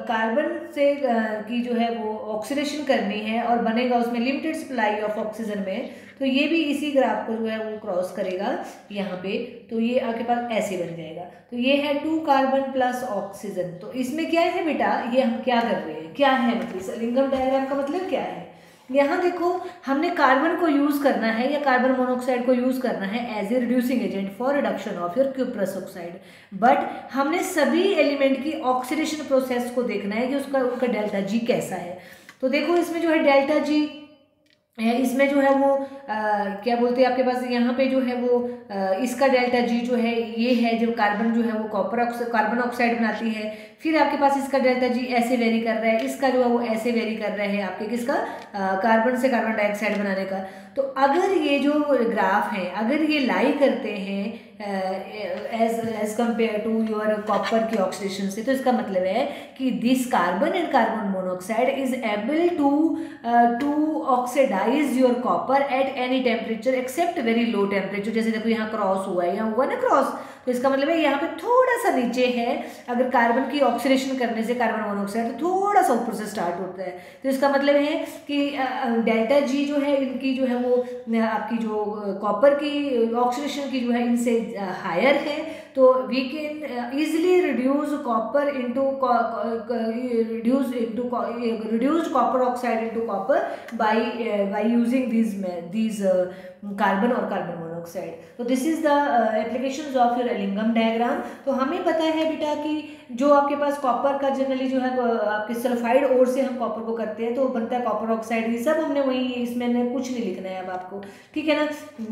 कार्बन से की जो है वो ऑक्सीडेशन करनी है और बनेगा उसमें लिमिटेड सप्लाई ऑफ ऑक्सीजन में, तो ये भी इसी ग्राफ को जो है वो क्रॉस करेगा यहाँ पे, तो ये आपके पास ऐसे बन जाएगा। तो ये है 2 कार्बन प्लस ऑक्सीजन। तो इसमें क्या है बेटा, ये हम क्या कर रहे हैं, क्या है मतलब इस लिंगम डायग्राम का मतलब क्या है। यहाँ देखो हमने कार्बन को यूज़ करना है या कार्बन मोनोऑक्साइड को यूज़ करना है as a reducing agent for reduction of your cuprous oxide, but हमने सभी एलिमेंट की ऑक्सीडेशन प्रोसेस को देखना है कि उनका डेल्टा जी कैसा है। तो देखो इसमें जो है डेल्टा जी है, इसमें जो है वो क्या बोलते हैं आपके पास यहाँ पे जो है वो इसका डेल्टा जी जो है ये है, जब कार्बन जो है वो कार्बन ऑक्साइड बनाती है, फिर आपके पास इसका डेल्टा जी ऐसे वेरी कर रहा है, इसका जो है वो ऐसे वेरी कर रहा है आपके किसका, कार्बन से कार्बन डाइऑक्साइड बनाने का। तो अगर ये जो ग्राफ है अगर ये लाई करते हैं as compare to your copper की ऑक्सीडेशन से, तो इसका मतलब है कि this carbon and carbon monoxide is able to oxidize your copper at any temperature except very low temperature. जैसे देखो यहाँ क्रॉस हुआ है, यहाँ हुआ ना क्रॉस, तो इसका मतलब है यहाँ पे थोड़ा सा नीचे है, अगर कार्बन की ऑक्सीडेशन करने से कार्बन मोनोऑक्साइड तो थोड़ा सा ऊपर से स्टार्ट होता है। तो इसका मतलब है कि डेल्टा जी जो है इनकी जो है वो आपकी जो कॉपर की ऑक्सीडेशन की जो है इनसे हायर है, तो we can easily reduce copper into reduced copper oxide into copper by using these carbon और कार्बन मोनोऑक्साइड। तो this is the applications of your Ellingham diagram. तो हमें पता है बेटा कि जो आपके पास कॉपर का जनरली जो है आपके सल्फाइड ओर से हम कॉपर को करते हैं तो बनता है कॉपर ऑक्साइड। ये सब हमने वही, इसमें कुछ नहीं लिखना है अब आपको, ठीक है ना।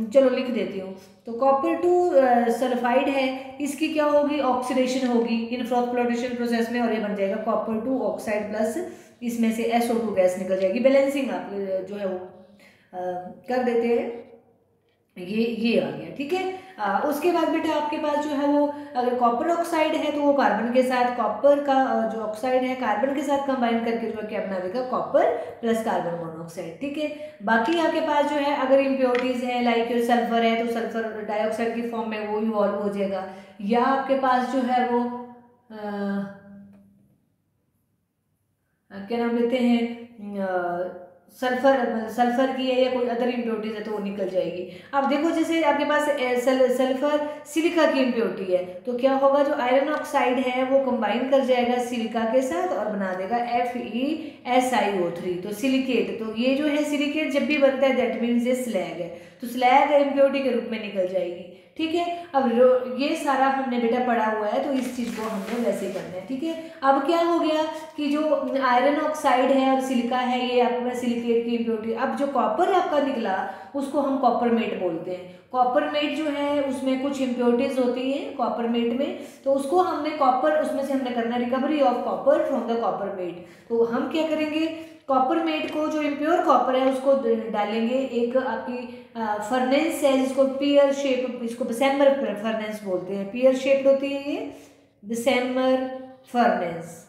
चलो लिख देती हूँ। तो कॉपर टू सल्फाइड है, इसकी क्या होगी, ऑक्सीडेशन होगी इन फ्लोटेशन प्रोसेस में, और ये बन जाएगा कॉपर टू ऑक्साइड प्लस इसमें से SO2 गैस निकल जाएगी। बैलेंसिंग आप जो है वो कर देते हैं, ये आ गया, ठीक है। उसके बाद बेटा आपके पास जो है वो अगर कॉपर ऑक्साइड है तो वो कार्बन के साथ, कॉपर का जो ऑक्साइड है कार्बन के साथ कंबाइन करके जो है क्या बना देगा, कॉपर प्लस कार्बन मोनोऑक्साइड, ठीक है। बाकी आपके पास जो है अगर इम्प्योरिटीज है लाइक सल्फर है तो सल्फर डाइऑक्साइड की फॉर्म में वो इवॉल्व हो जाएगा, या आपके पास जो है वो क्या नाम लेते हैं सल्फर की है या कोई अदर इम्प्योरिटीज है तो वो निकल जाएगी। अब देखो जैसे आपके पास सल्फर सिलिका की इम्प्योरिटी है तो क्या होगा, जो आयरन ऑक्साइड है वो कंबाइन कर जाएगा सिलिका के साथ और बना देगा FeSiO3, तो सिलिकेट। तो ये जो है सिलिकेट जब भी बनता है दैट मीन्स ये स्लैग है, तो स्लैग इम्प्योरिटी के रूप में निकल जाएगी, ठीक है। अब ये सारा हमने बेटा पढ़ा हुआ है तो इस चीज़ को हमने वैसे ही करना है, ठीक है। अब क्या हो गया कि जो आयरन ऑक्साइड है और सिलिका है ये आपका सिलिकेट की इम्प्योरिटी। अब जो कॉपर आपका निकला उसको हम कॉपरमेट बोलते हैं। कॉपरमेट जो है उसमें कुछ इम्प्योरिटीज होती हैं कॉपरमेट में, तो उसको हमने कॉपर उसमें से हमने करना recovery of copper from the copper matte. तो हम क्या करेंगे, कॉपरमेट को जो इम्प्योर कॉपर है उसको डालेंगे एक आपकी फर्नेस है जिसको पियर शेप, इसको बेसेम्बर फर्नेस बोलते हैं, पियर शेप्ड होती है ये बेसेम्बर फर्नेस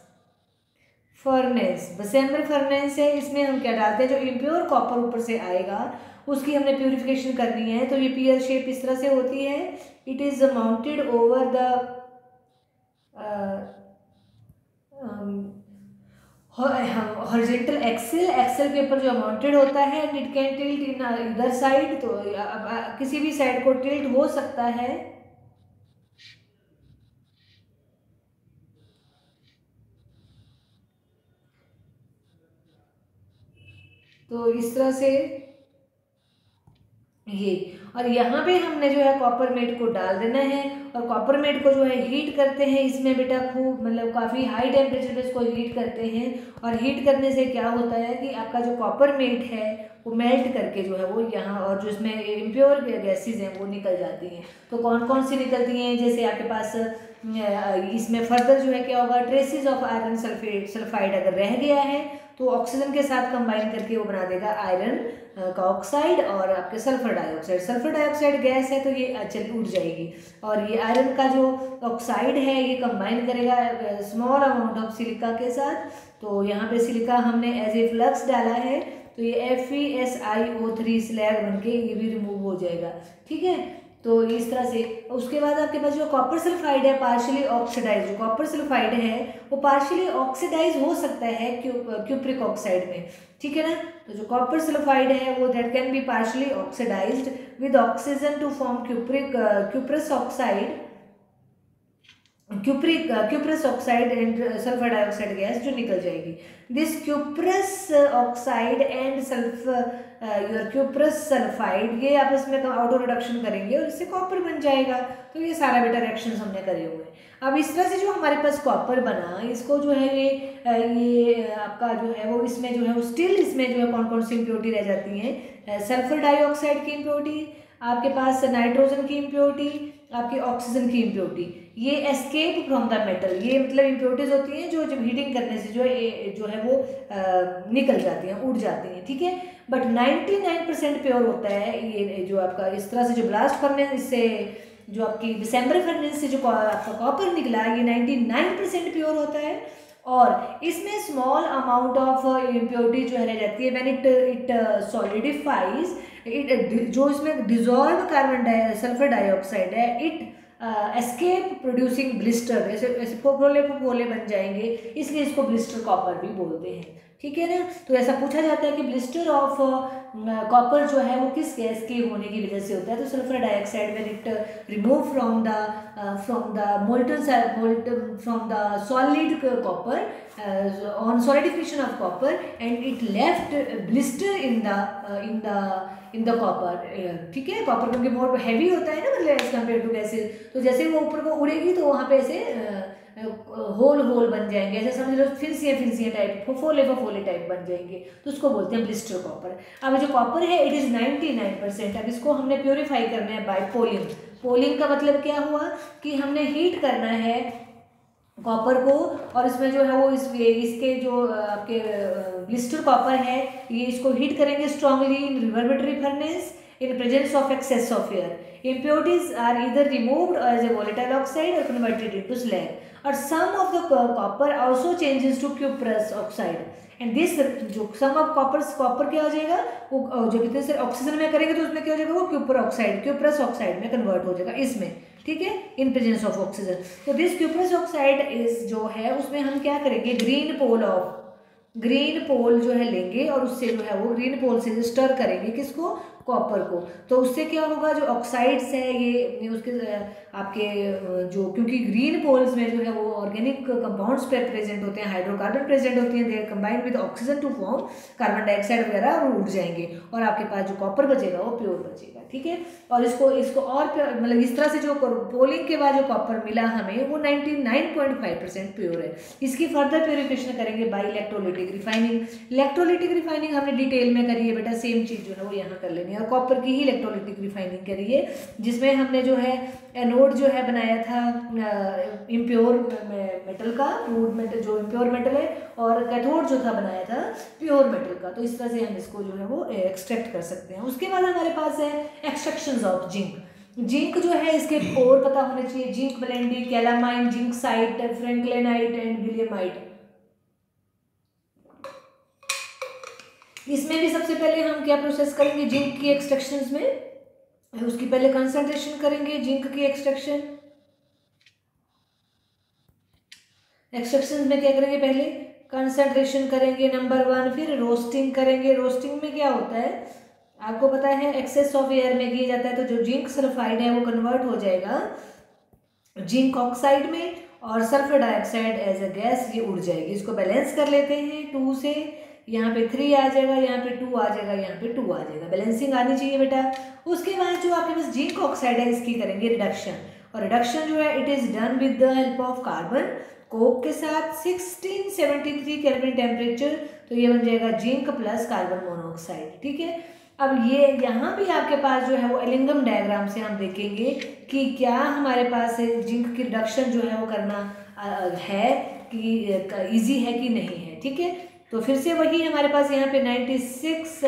बेसेम्बर फर्नेस है। इसमें हम क्या डालते हैं, जो इम्प्योर कॉपर ऊपर से आएगा उसकी हमने प्यूरिफिकेशन करनी है, तो ये पियर शेप इस तरह से होती है। It is mounted over the horizontal axle के ऊपर जो माउंटेड होता है, and it can tilt in इधर साइड, तो किसी भी साइड को टिल्ट हो सकता है। तो इस तरह से ये, और यहाँ पे हमने जो है कॉपरमेट को डाल देना है और कॉपरमेट को जो है हीट करते हैं इसमें बेटा खूब, मतलब काफ़ी हाई टेम्परेचर पे इसको हीट करते हैं। और हीट करने से क्या होता है कि आपका जो कॉपरमेट है वो मेल्ट करके जो है वो यहाँ, और जो इसमें इम्प्योर गैसेज हैं वो निकल जाती हैं। तो कौन कौन सी निकलती हैं, जैसे आपके पास इसमें फर्दर जो है क्या होगा, ट्रेसेस ऑफ आयरन सल्फाइड अगर रह गया है तो ऑक्सीजन के साथ कंबाइन करके वो बना देगा आयरन का ऑक्साइड और आपके सल्फर डाइऑक्साइड गैस है तो ये चल उड़ जाएगी। और ये आयरन का जो ऑक्साइड है ये कंबाइन करेगा स्मॉल अमाउंट ऑफ सिलिका के साथ, तो यहाँ पे सिलिका हमने एज ए फ्लक्स डाला है तो ये FeSiO3 स्लैग बनके ये भी रिमूव हो जाएगा, ठीक है। तो इस तरह से उसके बाद आपके पास जो कॉपर सल्फाइड है पार्शियली ऑक्सीडाइज, जो कॉपर सल्फाइड है वो पार्शियली ऑक्सीडाइज हो सकता है क्यूप्रिक ऑक्साइड में, ठीक है ना। तो जो कॉपर सल्फाइड है वो that can be partially oxidized with oxygen to form cuprous oxide, cuprous oxide and sulphur dioxide gas जो निकल जाएगी। This cuprous oxide and your cuprous sulphide ये आपस में ऑटो रिडक्शन करेंगे और इससे कॉपर बन जाएगा। तो ये सारा बेटा रिएक्शन हमने करे हुए हैं। अब इस तरह से जो हमारे पास कॉपर बना, इसको जो है ये आपका जो है वो इसमें जो है वो स्टिल इसमें जो है कौन कौन सी इम्प्योरिटी रह जाती हैं, सल्फर डाइऑक्साइड की इम्प्योरिटी, आपके पास नाइट्रोजन की इम्प्योरिटी, आपकी ऑक्सीजन की इम्प्योरिटी, ये एस्केप फ्रॉम द मेटल, ये मतलब इम्प्योरिटीज होती हैं जो जब हीटिंग करने से जो है वो निकल जाती हैं, उड़ जाती हैं, ठीक है। बट 99% प्योर होता है ये जो आपका इस तरह से जो ब्लास्ट फर्नेस, इससे जो आपकी डिसम्बर फर्नेस से जो आपका कॉपर निकला ये 99% प्योर होता है। और इसमें स्मॉल अमाउंट ऑफ इम्प्योरिटी जो है रह जाती है व्हेन इट सॉलिडिफाइज, जो इसमें डिजॉल्व सल्फर डाइऑक्साइड है, इट एस्केप प्रोड्यूसिंग ब्लिस्टर, ऐसे फोफोले बन जाएंगे, इसलिए इसको ब्लिस्टर कॉपर भी बोलते हैं, ठीक है ना। तो ऐसा पूछा जाता है कि ब्लिस्टर ऑफ कॉपर जो है वो किस गैस के होने की वजह से होता है, तो sulphur dioxide when it remove from the molten from the solid copper on solidification of copper and it left blister in the copper, ठीक है। कॉपर क्योंकि बहुत हैवी होता है ना, मतलब एज कम्पेयर टू गैसेज, तो जैसे वो ऊपर को उड़ेगी तो वहाँ पे ऐसे होल बन जाएंगे, ऐसे समझ लो फिंसियाँ टाइप, फफोले टाइप बन जाएंगे, तो उसको बोलते हैं ब्लिस्टर कॉपर। अब जो कॉपर है इट इज़ 99%। अब इसको हमने प्योरीफाई करना है बाय पोलिंग। पोलिंग का मतलब क्या हुआ कि हमने हीट करना है कॉपर को, और इसमें जो है वो इसके जो आपके ब्लिस्टर कॉपर है ये इसको हीट करेंगे strongly in reverberatory furnace in presence of excess of air. Impurities are either removed as a volatile oxide or converted into slag. Or some of the copper also changes to cuprous oxide. And this जो some of copper क्या हो जाएगा, वो जब इतने से oxygen में करेंगे तो उसमें क्या हो जाएगा, वो क्यूप्रस ऑक्साइड में कन्वर्ट हो जाएगा इसमें, ठीक है, इन प्रेजेंस ऑफ ऑक्सीजन। तो दिस क्यूप्रस ऑक्साइड इज जो है उसमें हम क्या करेंगे, ग्रीन पोल जो है लेंगे और उससे जो है वो ग्रीन पोल से स्टर करेंगे किसको, कॉपर को। तो उससे क्या होगा, जो ऑक्साइड्स है ये उसके आपके जो, क्योंकि ग्रीन पोल्स में जो है वो ऑर्गेनिक कंपाउंड्स पे प्रेजेंट होते हैं, हाइड्रोकार्बन प्रेजेंट होती हैं, they combined with oxygen to form carbon dioxide वगैरह, और उड़ जाएंगे और आपके पास जो कॉपर बचेगा वो प्योर बचेगा, ठीक है। और इसको और मतलब इस तरह से जो पोलिंग के बाद जो कॉपर मिला हमें वो 99.5% प्योर है। इसकी फर्दर प्योरिफिकेशन करेंगे by electrolytic refining. Electrolytic refining हमने डिटेल में करी है बेटा, सेम चीज़ जो है वो यहाँ कर लेनी है, और कॉपर की ही इलेक्ट्रोलिटिक रिफाइनिंग करी है, जिसमें हमने जो है एनोड जो है बनाया था इम्प्योर मेटल का, क्रूड मेटल जो इम्प्योर मेटल है, और कैथोड जो था बनाया था प्योर मेटल का। तो इस तरह से हम इसको जो है वो एक्सट्रैक्ट कर सकते हैं। उसके बाद हमारे पास है एक्सट्रैक्शंस ऑफ जिंक जो है इसके और पता होने चाहिए, zinc blende, calamine, zincite, franklinite and willemite. इसमें भी सबसे पहले हम क्या प्रोसेस करेंगे जिंक की एक्सट्रैक्शंस में, उसकी पहले कंसंट्रेशन करेंगे जिंक की एक्सट्रैक्शंस में क्या करेंगे, पहले कंसंट्रेशन करेंगे नंबर 1, फिर रोस्टिंग करेंगे। रोस्टिंग में क्या होता है आपको पता है, एक्सेस ऑफ एयर में किया जाता है, तो जो जिंक सल्फाइड है वो कन्वर्ट हो जाएगा जिंक ऑक्साइड में, और sulphur dioxide as a gas ये उड़ जाएगी। इसको बैलेंस कर लेते हैं 2 से, यहाँ पे 3 आ जाएगा, यहाँ पे 2 आ जाएगा, यहाँ पे 2 आ जाएगा, बैलेंसिंग आनी चाहिए बेटा। उसके बाद जो आपके पास जिंक ऑक्साइड है इसकी करेंगे रिडक्शन, और रिडक्शन जो है it is done with the help of carbon Coke के साथ 1673 केल्विन टेम्परेचर, तो ये बन जाएगा जिंक प्लस कार्बन मोनोऑक्साइड, ठीक है। अब ये यहाँ भी आपके पास जो है वो एलिंगम डायग्राम से हम देखेंगे कि क्या हमारे पास जिंक की रिडक्शन जो है वो करना है कि ईजी है कि नहीं है, ठीक है। तो फिर से वही हमारे पास यहाँ पे 96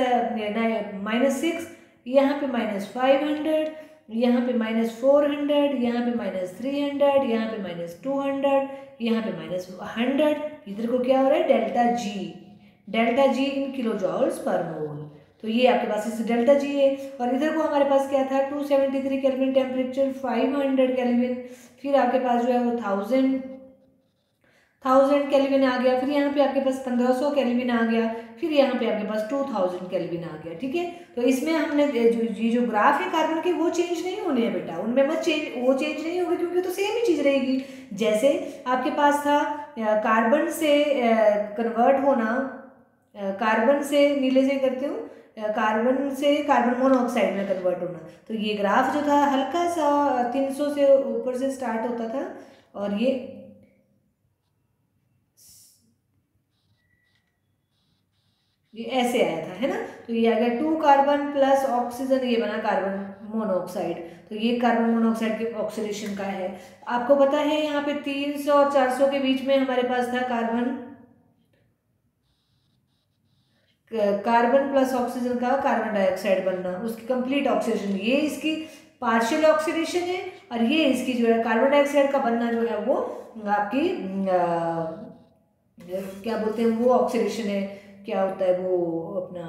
-6, यहाँ पे -500, यहाँ पे -400, यहाँ पे -300, यहाँ पे -200, यहाँ पे -100। इधर को क्या हो रहा है, delta G in kilo joules पर मोल। तो ये आपके पास इस डेल्टा जी है। और इधर को हमारे पास क्या था 273 केल्विन टेम्परेचर, 500 केल्विन, फिर आपके पास जो है वो 1000 केल्विन आ गया, फिर यहाँ पे आपके पास 1500 केल्विन आ गया, फिर यहाँ पे आपके पास 2000 केल्विन आ गया। ठीक है, तो इसमें हमने जो ग्राफ है कार्बन के वो चेंज नहीं होने हैं बेटा, उनमें मत वो चेंज नहीं होगी क्योंकि तो सेम ही चीज़ रहेगी। जैसे आपके पास था कार्बन से कन्वर्ट होना, कार्बन से नीले से करते हूँ, कार्बन से कार्बन मोनोऑक्साइड में कन्वर्ट होना, तो ये ग्राफ जो था हल्का सा 300 से ऊपर से स्टार्ट होता था और ये ऐसे आया था, है ना। तो ये आ गया 2 कार्बन प्लस ऑक्सीजन, ये बना कार्बन मोनोऑक्साइड। तो ये कार्बन मोनोऑक्साइड के ऑक्सीडेशन का है। आपको पता है यहाँ पे 300 और 400 के बीच में हमारे पास था कार्बन प्लस ऑक्सीजन का कार्बन डाइऑक्साइड बनना, उसकी कंप्लीट ऑक्सीडेशन। ये इसकी पार्शियल ऑक्सीडेशन है और ये इसकी जो है कार्बन डाइऑक्साइड का बनना जो है वो आपकी क्या बोलते हैं वो ऑक्सीडेशन है, क्या होता है वो अपना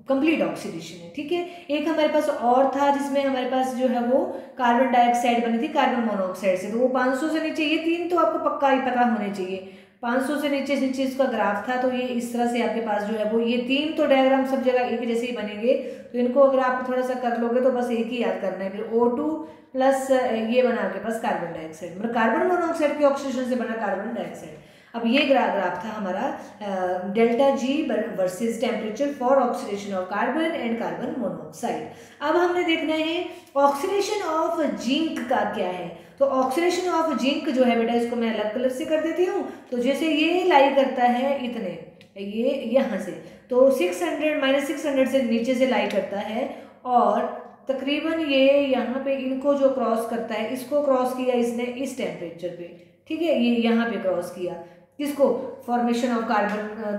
कंप्लीट ऑक्सीडेशन है। ठीक है, एक हमारे पास और था जिसमें हमारे पास जो है वो कार्बन डाइऑक्साइड बनी थी कार्बन मोनोऑक्साइड से, तो वो 500 से नीचे, ये 3 तो आपको पक्का ही पता होने चाहिए। 500 से नीचे इसका ग्राफ था, तो ये इस तरह से आपके पास जो है वो ये 3 तो डायग्राम सब जगह एक जैसे ही बनेंगे, तो इनको अगर आप थोड़ा सा कर लोगे तो बस एक ही याद करना है। फिर O2 प्लस ये बना आपके पास कार्बन डाइऑक्साइड, मतलब कार्बन मोनोऑक्साइड के ऑक्सीडेशन से बना कार्बन डाइऑक्साइड। अब ये ग्राफ था हमारा delta G versus temperature for oxidation of carbon and carbon monoxide. अब हमने देखना है ऑक्सीडेशन ऑफ जिंक का क्या है। तो ऑक्सीडेशन ऑफ जिंक जो है बेटा, इसको मैं अलग कलर से कर देती हूँ। तो जैसे ये लाई करता है इतने, ये यहाँ से तो 600 से नीचे से लाई करता है और तकरीबन ये यहाँ पे इनको जो क्रॉस करता है, इसको क्रॉस किया इसने इस टेम्परेचर पे। ठीक है, ये यहाँ पे क्रॉस किया किसको, formation of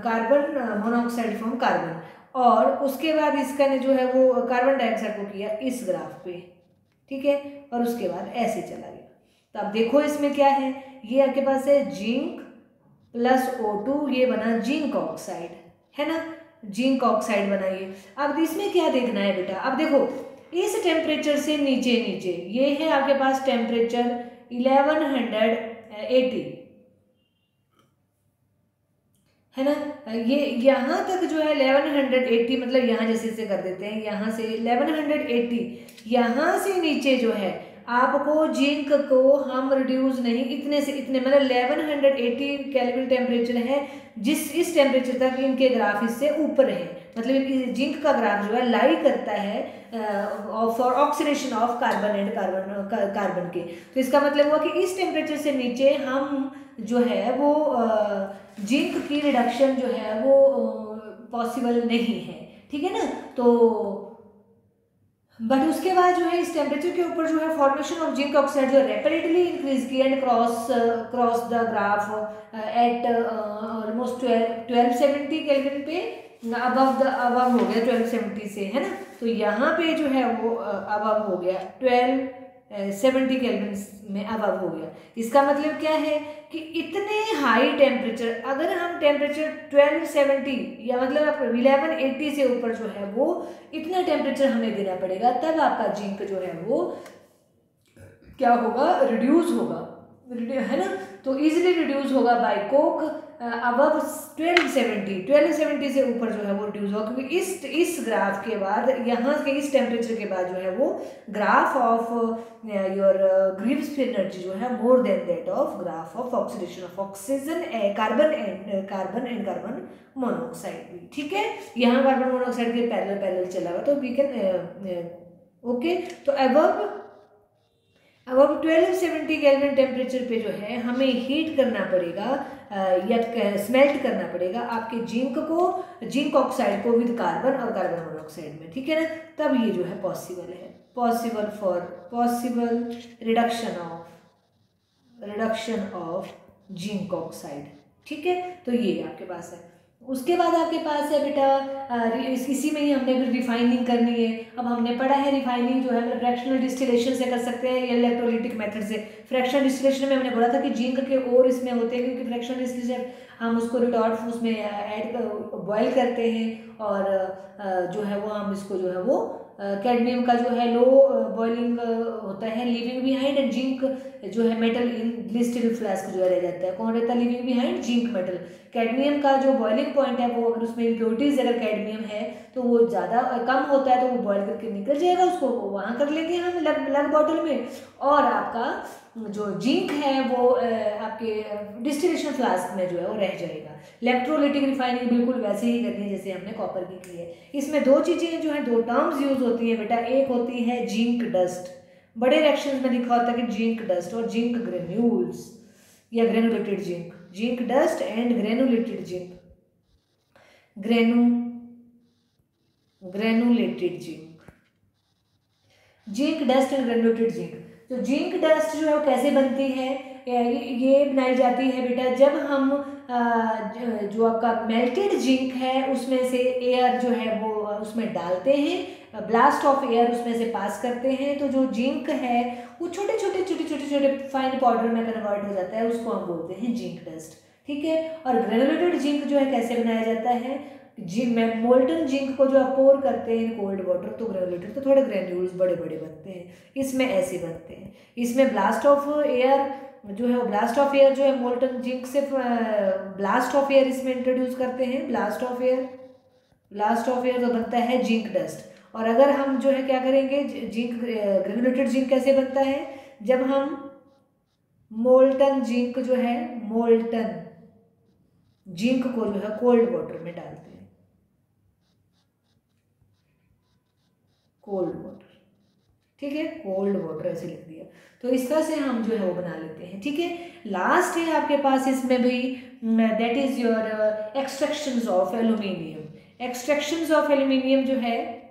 carbon monoxide from carbon, और उसके बाद इसका ने जो है वो कार्बन डाइऑक्साइड को किया इस ग्राफ पे। ठीक है, और उसके बाद ऐसे चला गया। तो अब देखो इसमें क्या है, ये आपके पास है जिंक प्लस O2, ये बना जिंक ऑक्साइड, है ना, जिंक ऑक्साइड बनाइए। अब इसमें क्या देखना है बेटा, अब देखो इस टेम्परेचर से नीचे नीचे ये है आपके पास टेम्परेचर 1180, है ना। ये यहाँ तक जो है 1180, मतलब यहाँ जैसे से कर देते हैं, यहाँ से 1180, यहाँ से नीचे जो है आपको जिंक को हम रिड्यूस नहीं, इतने से इतने मतलब 1180 केल्विन टेम्परेचर है, इस टेम्परेचर तक इनके ग्राफ इससे ऊपर है, मतलब जिंक का ग्राफ जो है लाई करता है for oxidation of carbon and carbon के। तो इसका मतलब हुआ कि इस टेम्परेचर से नीचे हम जो है वो जिंक की रिडक्शन जो है वो पॉसिबल नहीं है। ठीक है ना, तो बट उसके बाद जो है इस टेम्परेचर के ऊपर जो है फॉर्मेशन ऑफ जिंक ऑक्साइड जो रैपिडली इंक्रीज की and cross the graph at almost 1270 kelvin पे अबव हो गया 1270 से, है ना। तो यहाँ पे जो है वो अबव हो गया 1270 केल्विन में अबव हो गया। इसका मतलब क्या है कि इतने हाई टेम्परेचर, अगर हम टेम्परेचर 1270 या मतलब आप 1180 से ऊपर जो है वो इतना टेम्परेचर हमें देना पड़ेगा, तब आपका जिंक जो है वो क्या होगा, रिड्यूस होगा, है ना। तो इजीली रिड्यूस होगा बाय कोक अबव 1270 से ऊपर जो है वो रिड्यूस होगा, क्योंकि इस ग्राफ के बाद, यहाँ के इस टेम्परेचर के बाद जो है वो graph of your Greaves energy जो है more than that of graph of oxidation of oxygen carbon and carbon monoxide. ठीक है, यहाँ कार्बन मोनोऑक्साइड के पैरेलल चला हुआ, तो वी कैन ओके। तो अबव 1270 केल्विन टेम्परेचर पे जो है हमें हीट करना पड़ेगा या स्मेल्ट करना पड़ेगा आपके जिंक ऑक्साइड को विद कार्बन और कार्बन मोनोऑक्साइड में। ठीक है ना, तब ये जो है पॉसिबल है, possible reduction of zinc oxide. ठीक है, तो ये आपके पास है। उसके बाद आपके पास है बेटा इसी में ही हमने फिर रिफाइनिंग करनी है। अब हमने पढ़ा है रिफाइनिंग जो है फ्रैक्शनल डिस्टिलेशन से कर सकते हैं या इलेक्ट्रोलिटिक मेथड से। फ्रैक्शनल डिस्टिलेशन में हमने बोला था कि जिंक के और इसमें होते हैं, क्योंकि फ्रैक्शनल डिस्टिलेशन हम उसको रिटॉर्ट उसमें ऐड बॉयल करते हैं और जो है वो हम इसको जो है वो कैडमियम का जो है लो बॉइलिंग होता है लिविंग बिहाइंड, एंड जिंक जो है मेटल इन ग्लिस्टेरिन फ्लास्क जो है रह जाता है। कौन रहता है living behind? Zinc metal. Cadmium का जो बॉइलिंग पॉइंट है वो अगर उसमें इम्प्योरिटीज अगर कैडमियम है तो वो ज़्यादा कम होता है, तो वो बॉयल करके निकल जाएगा, उसको वहाँ कर लेंगे हम लग बॉटल में। और आपका जो जिंक है वो आपके डिस्टिलेशन फ्लास्क में जो है वो रह जाएगा। इलेक्ट्रोलिटिक रिफाइनिंग बिल्कुल वैसे ही करनी है जैसे हमने कॉपर की है। इसमें दो चीज़ें जो है, दो टर्म्स यूज होती हैं बेटा। एक होती है जिंक डस्ट, बड़े रिएक्शंस में लिखा होता है कि जिंक डस्ट, और जिंक ग्रेन्यूल्स या granulated zinc. Zinc dust and granulated zinc, granulated zinc, zinc dust and granulated zinc. तो जिंक डस्ट जो है वो कैसे बनती है? ये बनाई जाती है बेटा जब हम जो आपका मेल्टेड जिंक है उसमें से एयर जो है वो उसमें डालते हैं, ब्लास्ट ऑफ एयर उसमें से पास करते हैं, तो जो जिंक है वो छोटे छोटे फाइन पाउडर में कन्वर्ट हो जाता है, उसको हम बोलते हैं जिंक डस्ट। ठीक है। और ग्रेनुलेटेड जिंक जो है कैसे बनाया जाता है? में मोल्टन जिंक को जो आप पोर करते हैं कोल्ड वाटर, तो ग्रेनुलेटेड तो थोड़े ग्रेन्यूल्स बड़े बड़े बनते हैं, इसमें ऐसे बनते हैं। इसमें ब्लास्ट ऑफ एयर जो है वो ब्लास्ट ऑफ एयर जो है मोल्टन जिंक से ब्लास्ट ऑफ एयर इसमें इंट्रोड्यूस करते हैं। ब्लास्ट ऑफ एयर तो बनता है जिंक डस्ट। और अगर हम जो है क्या करेंगे, जिंक ग्रेनुलेटेड जिंक कैसे बनता है? जब हम मोल्टन जिंक जो है, मोल्टन जिंक को जो है कोल्ड वाटर में डालते हैं, कोल्ड वाटर। ठीक है, कोल्ड वाटर ऐसे लिख दिया। तो इस तरह से हम जो है वो बना लेते हैं। ठीक है। लास्ट है आपके पास इसमें भी, that is your extractions of aluminium. Extractions of aluminium जो है,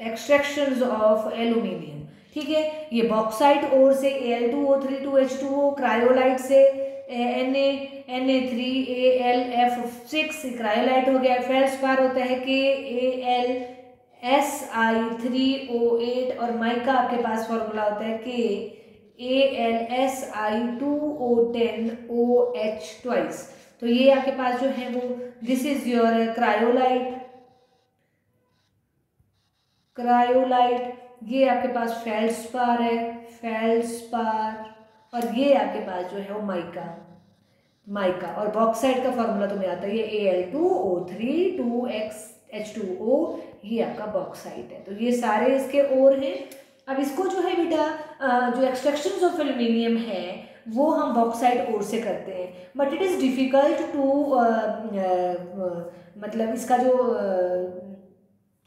एक्सट्रैक्शंस ऑफ एल्यूमिनियम, ठीक है। ये बॉक्साइट ओर से Al2O3 2H2O, क्रायोलाइट से Na3AlF6 क्रायोलाइट हो गया। फेल्सपार होता है KAlSi3O8, और माइका आपके पास फॉर्मूला होता है KAlSi2O10OH ट्वाइस। तो ये आपके पास जो है वो दिस इज योर क्रायोलाइट, ये आपके पास फेल्सपार है, और ये आपके पास जो है वो माइका। और बॉक्साइट का फॉर्मूला तुम्हें आता है ये Al2O3 2H2O, ये आपका बॉक्साइट है। तो ये सारे इसके ओर हैं। अब इसको जो है बेटा जो एक्सट्रैक्शंस ऑफ एल्यूमिनियम है वो हम बॉक्साइट ओर से करते हैं, but it is difficult to मतलब इसका जो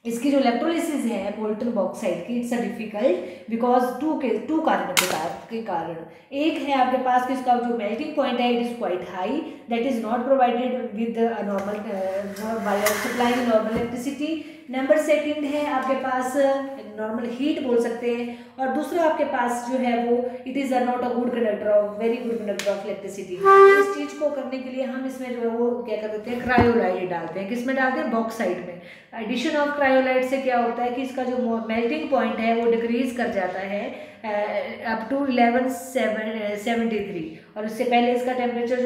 इसकी जो इलेक्ट्रोलिसिस है मोल्टन बॉक्साइट की, it's a difficult because two कारणों के कारण। एक है आपके पास कि इसका जो मेल्टिंग पॉइंट है it is quite high, that is not provided with normal by supplying normal electricity. Number second है आपके पास नॉर्मल हीट बोल सकते हैं। और दूसरा आपके पास जो है वो it is not a good conductor of very good conductor of electricity. इस चीज़ को करने के लिए हम इसमें जो है वो क्या कर देते हैं, क्रायोलाइट डालते हैं। किस में डालते हैं? बॉक्साइट में। एडिशन ऑफ क्रायोलाइट से क्या होता है कि इसका जो मेल्टिंग पॉइंट है वो डिक्रीज कर जाता है अप टू 1173, और उससे पहले इसका टेम्परेचर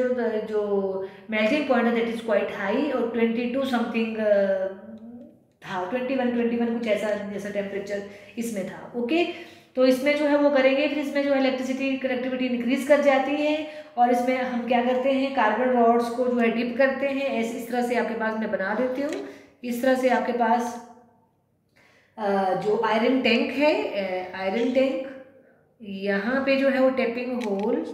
जो मेल्टिंग पॉइंट है दैट इज़ क्वाइट हाई, और 22 समथिंग था, 21 कुछ ऐसा जैसा टेम्परेचर इसमें था। ओके। तो इसमें जो है वो करेंगे, फिर इसमें जो है इलेक्ट्रिसिटी कनेक्टिविटी इंक्रीज कर जाती है, और इसमें हम क्या करते हैं, कार्बन रॉड्स को जो है डिप करते हैं। ऐसे इस तरह से आपके पास मैं बना देती हूँ। इस तरह से आपके पास जो आयरन टैंक है, आयरन टैंक, यहाँ पे जो है वो टैपिंग होल,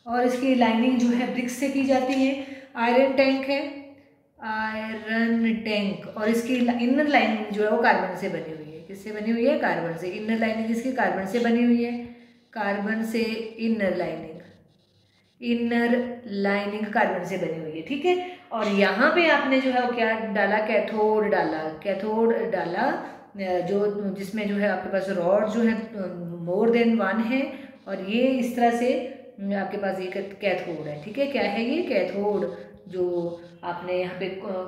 और इसकी लाइनिंग जो है ब्रिक्स से की जाती है। आयरन टैंक है, आयरन टैंक, और इसकी इनर लाइनिंग जो है वो कार्बन से बनी हुई है। किससे बनी हुई है? कार्बन से। इनर लाइनिंग इसकी कार्बन से बनी हुई है, कार्बन से इनर लाइनिंग कार्बन से बनी हुई है। ठीक है। और यहाँ पे आपने जो है वो क्या डाला, कैथोड डाला जो जिसमें जो है आपके पास रॉड जो है मोर देन 1 है, और ये इस तरह से आपके पास ये कैथोड है। ठीक है, क्या है ये कैथोड, जो आपने यहाँ पे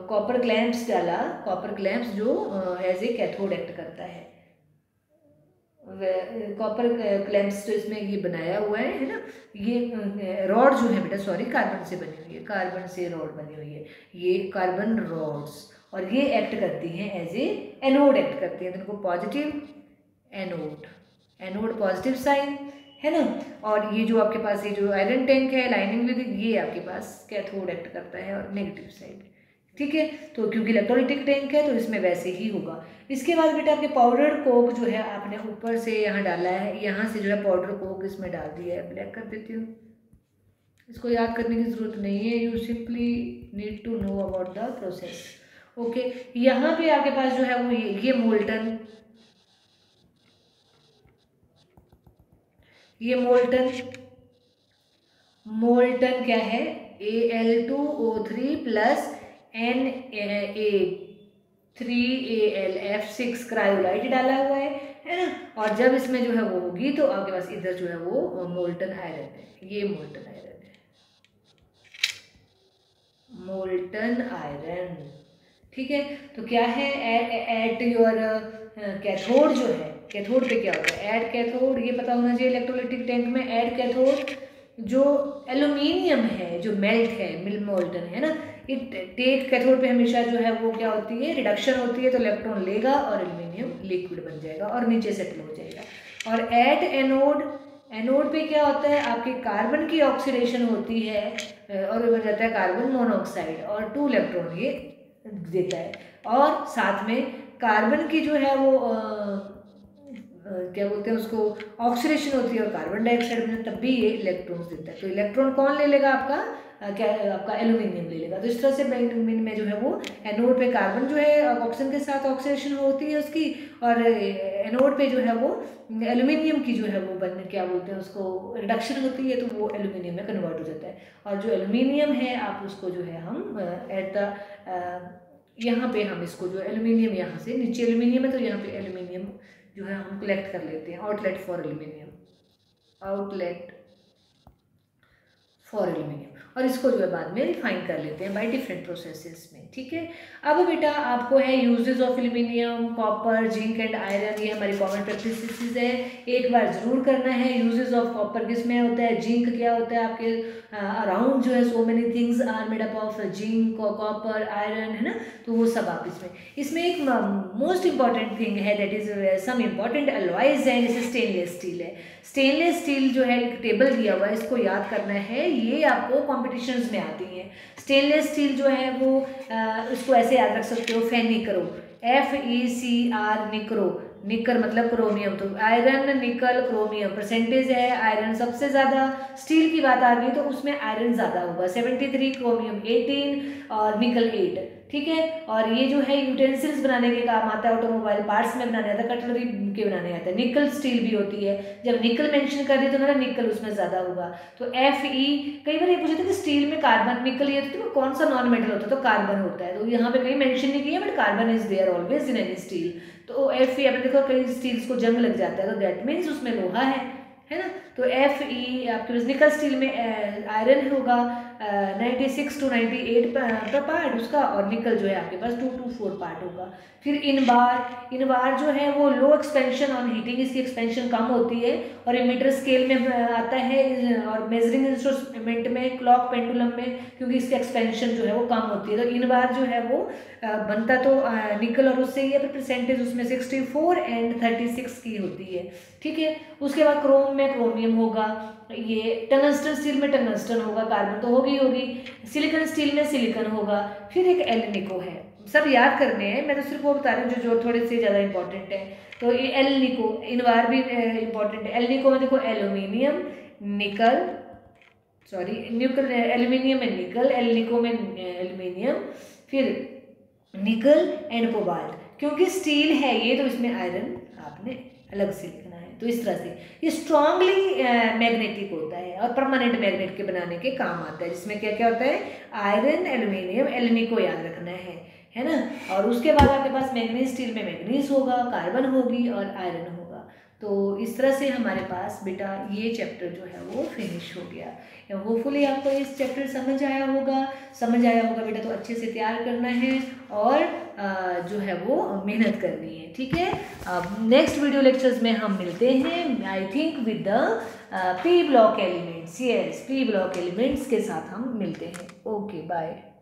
कॉपर क्लैंप्स डाला, कॉपर क्लैंप्स जो एज ए कैथोड एक्ट करता है। कॉपर क्लैंप्स तो इसमें ये बनाया हुआ है ना, ये रॉड जो है बेटा, सॉरी, कार्बन से बनी हुई है, कार्बन से रॉड बनी हुई है, ये कार्बन रॉड्स, और ये एक्ट करती हैं एज ए एनोड एक्ट करती हैं, तो इनको positive anode, anode positive sign है ना। और ये जो आपके पास ये जो आयरन टैंक है लाइनिंग विद, ये आपके पास कैथोड एक्ट करता है और नेगेटिव साइड। ठीक है, तो क्योंकि इलेक्ट्रोलाइटिक टैंक है तो इसमें वैसे ही होगा। इसके बाद बेटा आपके पाउडर कोक जो है आपने ऊपर से यहाँ डाला है, यहाँ से जो है पाउडर कोक इसमें डाल दिया है। ब्लैक कर देती हूँ, इसको याद करने की ज़रूरत नहीं है, you simply need to know about the process. Okay, यहाँ पे आपके पास जो है वो ये मोल्टन, ये मोल्टन क्या है, Al2O3 प्लस Na3Al क्रायोलाइट डाला हुआ है ना। और जब इसमें जो है वो होगी तो आपके पास इधर जो है वो मोल्टन आयरन है, ये मोल्टन आयरन है, मोल्टन आयरन। ठीक है, तो क्या है, एट योर कैथोड जो है, कैथोड पे क्या होता है, एड कैथोड, ये पता होना चाहिए इलेक्ट्रोलाइटिक टैंक में। एड कैथोड जो एल्यूमिनियम है जो मेल्ट है, मोल्टन है ना, इट टेक कैथोड पे हमेशा जो है वो क्या होती है, रिडक्शन होती है, तो इलेक्ट्रॉन लेगा और एल्यूमिनियम लिक्विड बन जाएगा और नीचे सेटल हो जाएगा। और एट एनोड, एनोड पे क्या होता है, आपके कार्बन की ऑक्सीडेशन होती है और बन जाता है कार्बन मोनोऑक्साइड, और 2 इलेक्ट्रॉन ये देता है, और साथ में कार्बन की जो है वो क्या बोलते हैं उसको, ऑक्सीडेशन होती है और कार्बन डाइऑक्साइड में, तब भी ये इलेक्ट्रॉन्स देता है। तो इलेक्ट्रॉन कौन ले लेगा, आपका क्या, आपका एल्यूमिनियम ले लेगा। तो इस तरह से में जो है वो एनोड पे कार्बन जो है ऑक्सीजन के साथ ऑक्सीडेशन होती है उसकी, और एनोड पे जो है वो एल्यूमिनियम की जो है वो क्या बोलते हैं उसको, रिडक्शन होती है, तो वो एल्यूमिनियम में कन्वर्ट हो जाता है। और जो एल्यूमिनियम है आप उसको जो है हम एट द यहाँ पे हम इसको जो एल्यूमिनियम, यहाँ से नीचे एल्यूमिनियम है तो यहाँ पे एल्यूमिनियम जो है हम कलेक्ट कर लेते हैं, outlet for aluminium, outlet for aluminium, और इसको जो है बाद में रिफाइन कर लेते हैं बाय डिफरेंट प्रोसेसेस में। ठीक है, अब बेटा आपको है uses of aluminium, copper, zinc and iron, ये हमारी कॉमन प्रैक्टिसेस है, एक बार जरूर करना है। यूजेस ऑफ कॉपर किस में होता है, जिंक क्या होता है आपके अराउंड जो है, so many things are made up of zinc, copper, iron, है ना, तो वो सब आप इसमें एक मोस्ट इंपॉर्टेंट थिंग है, that is some important alloys है, जैसे स्टेनलेस स्टील है। स्टेनलेस स्टील जो है एक टेबल दिया हुआ है, इसको याद करना है, ये आपको कॉम्पिटिशन्स में आती हैं। स्टेनलेस स्टील जो है वो इसको ऐसे याद रख सकते हो, फेनिक्रो, FECR, निक्रो, निकर मतलब क्रोमियम, तो आयरन, निकल, क्रोमियम परसेंटेज है, आयरन सबसे ज़्यादा। स्टील की बात आ गई तो उसमें आयरन ज़्यादा होगा, 73, क्रोमियम 18 और निकल 8। ठीक है, और ये जो है यूटेंसिल्स बनाने के काम आता है, ऑटोमोबाइल पार्ट्स में बनाने आता है, कटलरी के बनाने आता है। निकल स्टील भी होती है, जब निकल मेंशन कर दी तो ना निकल उसमें ज़्यादा होगा। तो FE, कई बार ये पूछे थे कि स्टील में कार्बन, निकल ये तो कौन सा नॉन मेटल होता है, तो कार्बन होता है, तो यहाँ पे कहीं मेंशन नहीं किया, but carbon is there always in any steel. तो FE, आपने देखो कई स्टील्स को जंग लग जाता है, तो दैट मीन्स उसमें लोहा है ना। तो FE आपके पास निकल स्टील में आयरन होगा 96 to 98 पर पार्ट उसका, और निकल जो है आपके पास 2 to 4 पार्ट होगा। फिर इनबार जो है वो लो एक्सपेंशन ऑन हीटिंग, इसकी एक्सपेंशन कम होती है, और ये मीटर स्केल में आता है, और मेजरिंग इंस्ट्रूमेंट में, क्लॉक, पेंडुलम में, क्योंकि इसकी एक्सपेंशन जो है वो कम होती है। तो इनबार जो है वो बनता तो निकल और उससे ही है, पर परसेंटेज उसमें 64 and 36 की होती है। ठीक है, उसके बाद क्रोम में क्रोमियम होगा, ये टंगस्टन स्टील में टंगस्टन होगा, कार्बन तो होगी, सिलिकॉन स्टील में सिलिकॉन होगा। फिर एक एल-निको है, सब याद करने हैं, मैं तो सिर्फ वो बता रही हूँ जो थोड़े से ज़्यादा इंपॉर्टेंट है। तो ये एल-निको, इनबार भी इंपॉर्टेंट है। एल-निको में देखो एल्यूमिनियम, निकल, सॉरी निकल, एल्यूमिनियम में निकल, एल-निको में एल्यूमिनियम, फिर निकल एंड कोबाल्ट। क्योंकि स्टील है ये तो इसमें आयरन आपने अलग से लिखना है। तो इस तरह से ये स्ट्रांगली मैग्नेटिक होता है और परमानेंट मैग्नेट के बनाने के काम आता है, जिसमें क्या क्या होता है, आयरन, एल्यूमिनियम, एलनी को याद रखना है ना। और उसके बाद आपके पास मैग्नीज स्टील में मैग्नीज होगा, कार्बन होगी और आयरन होगा। तो इस तरह से हमारे पास बेटा ये चैप्टर जो है वो फिनिश हो गया। होपफुली आपको इस चैप्टर समझ आया होगा बेटा, तो अच्छे से तैयार करना है और जो है वो मेहनत करनी है, ठीक है। अब नेक्स्ट वीडियो लेक्चर्स में हम मिलते हैं, I think with the P block elements, yes, P block elements के साथ हम मिलते हैं। Okay, bye.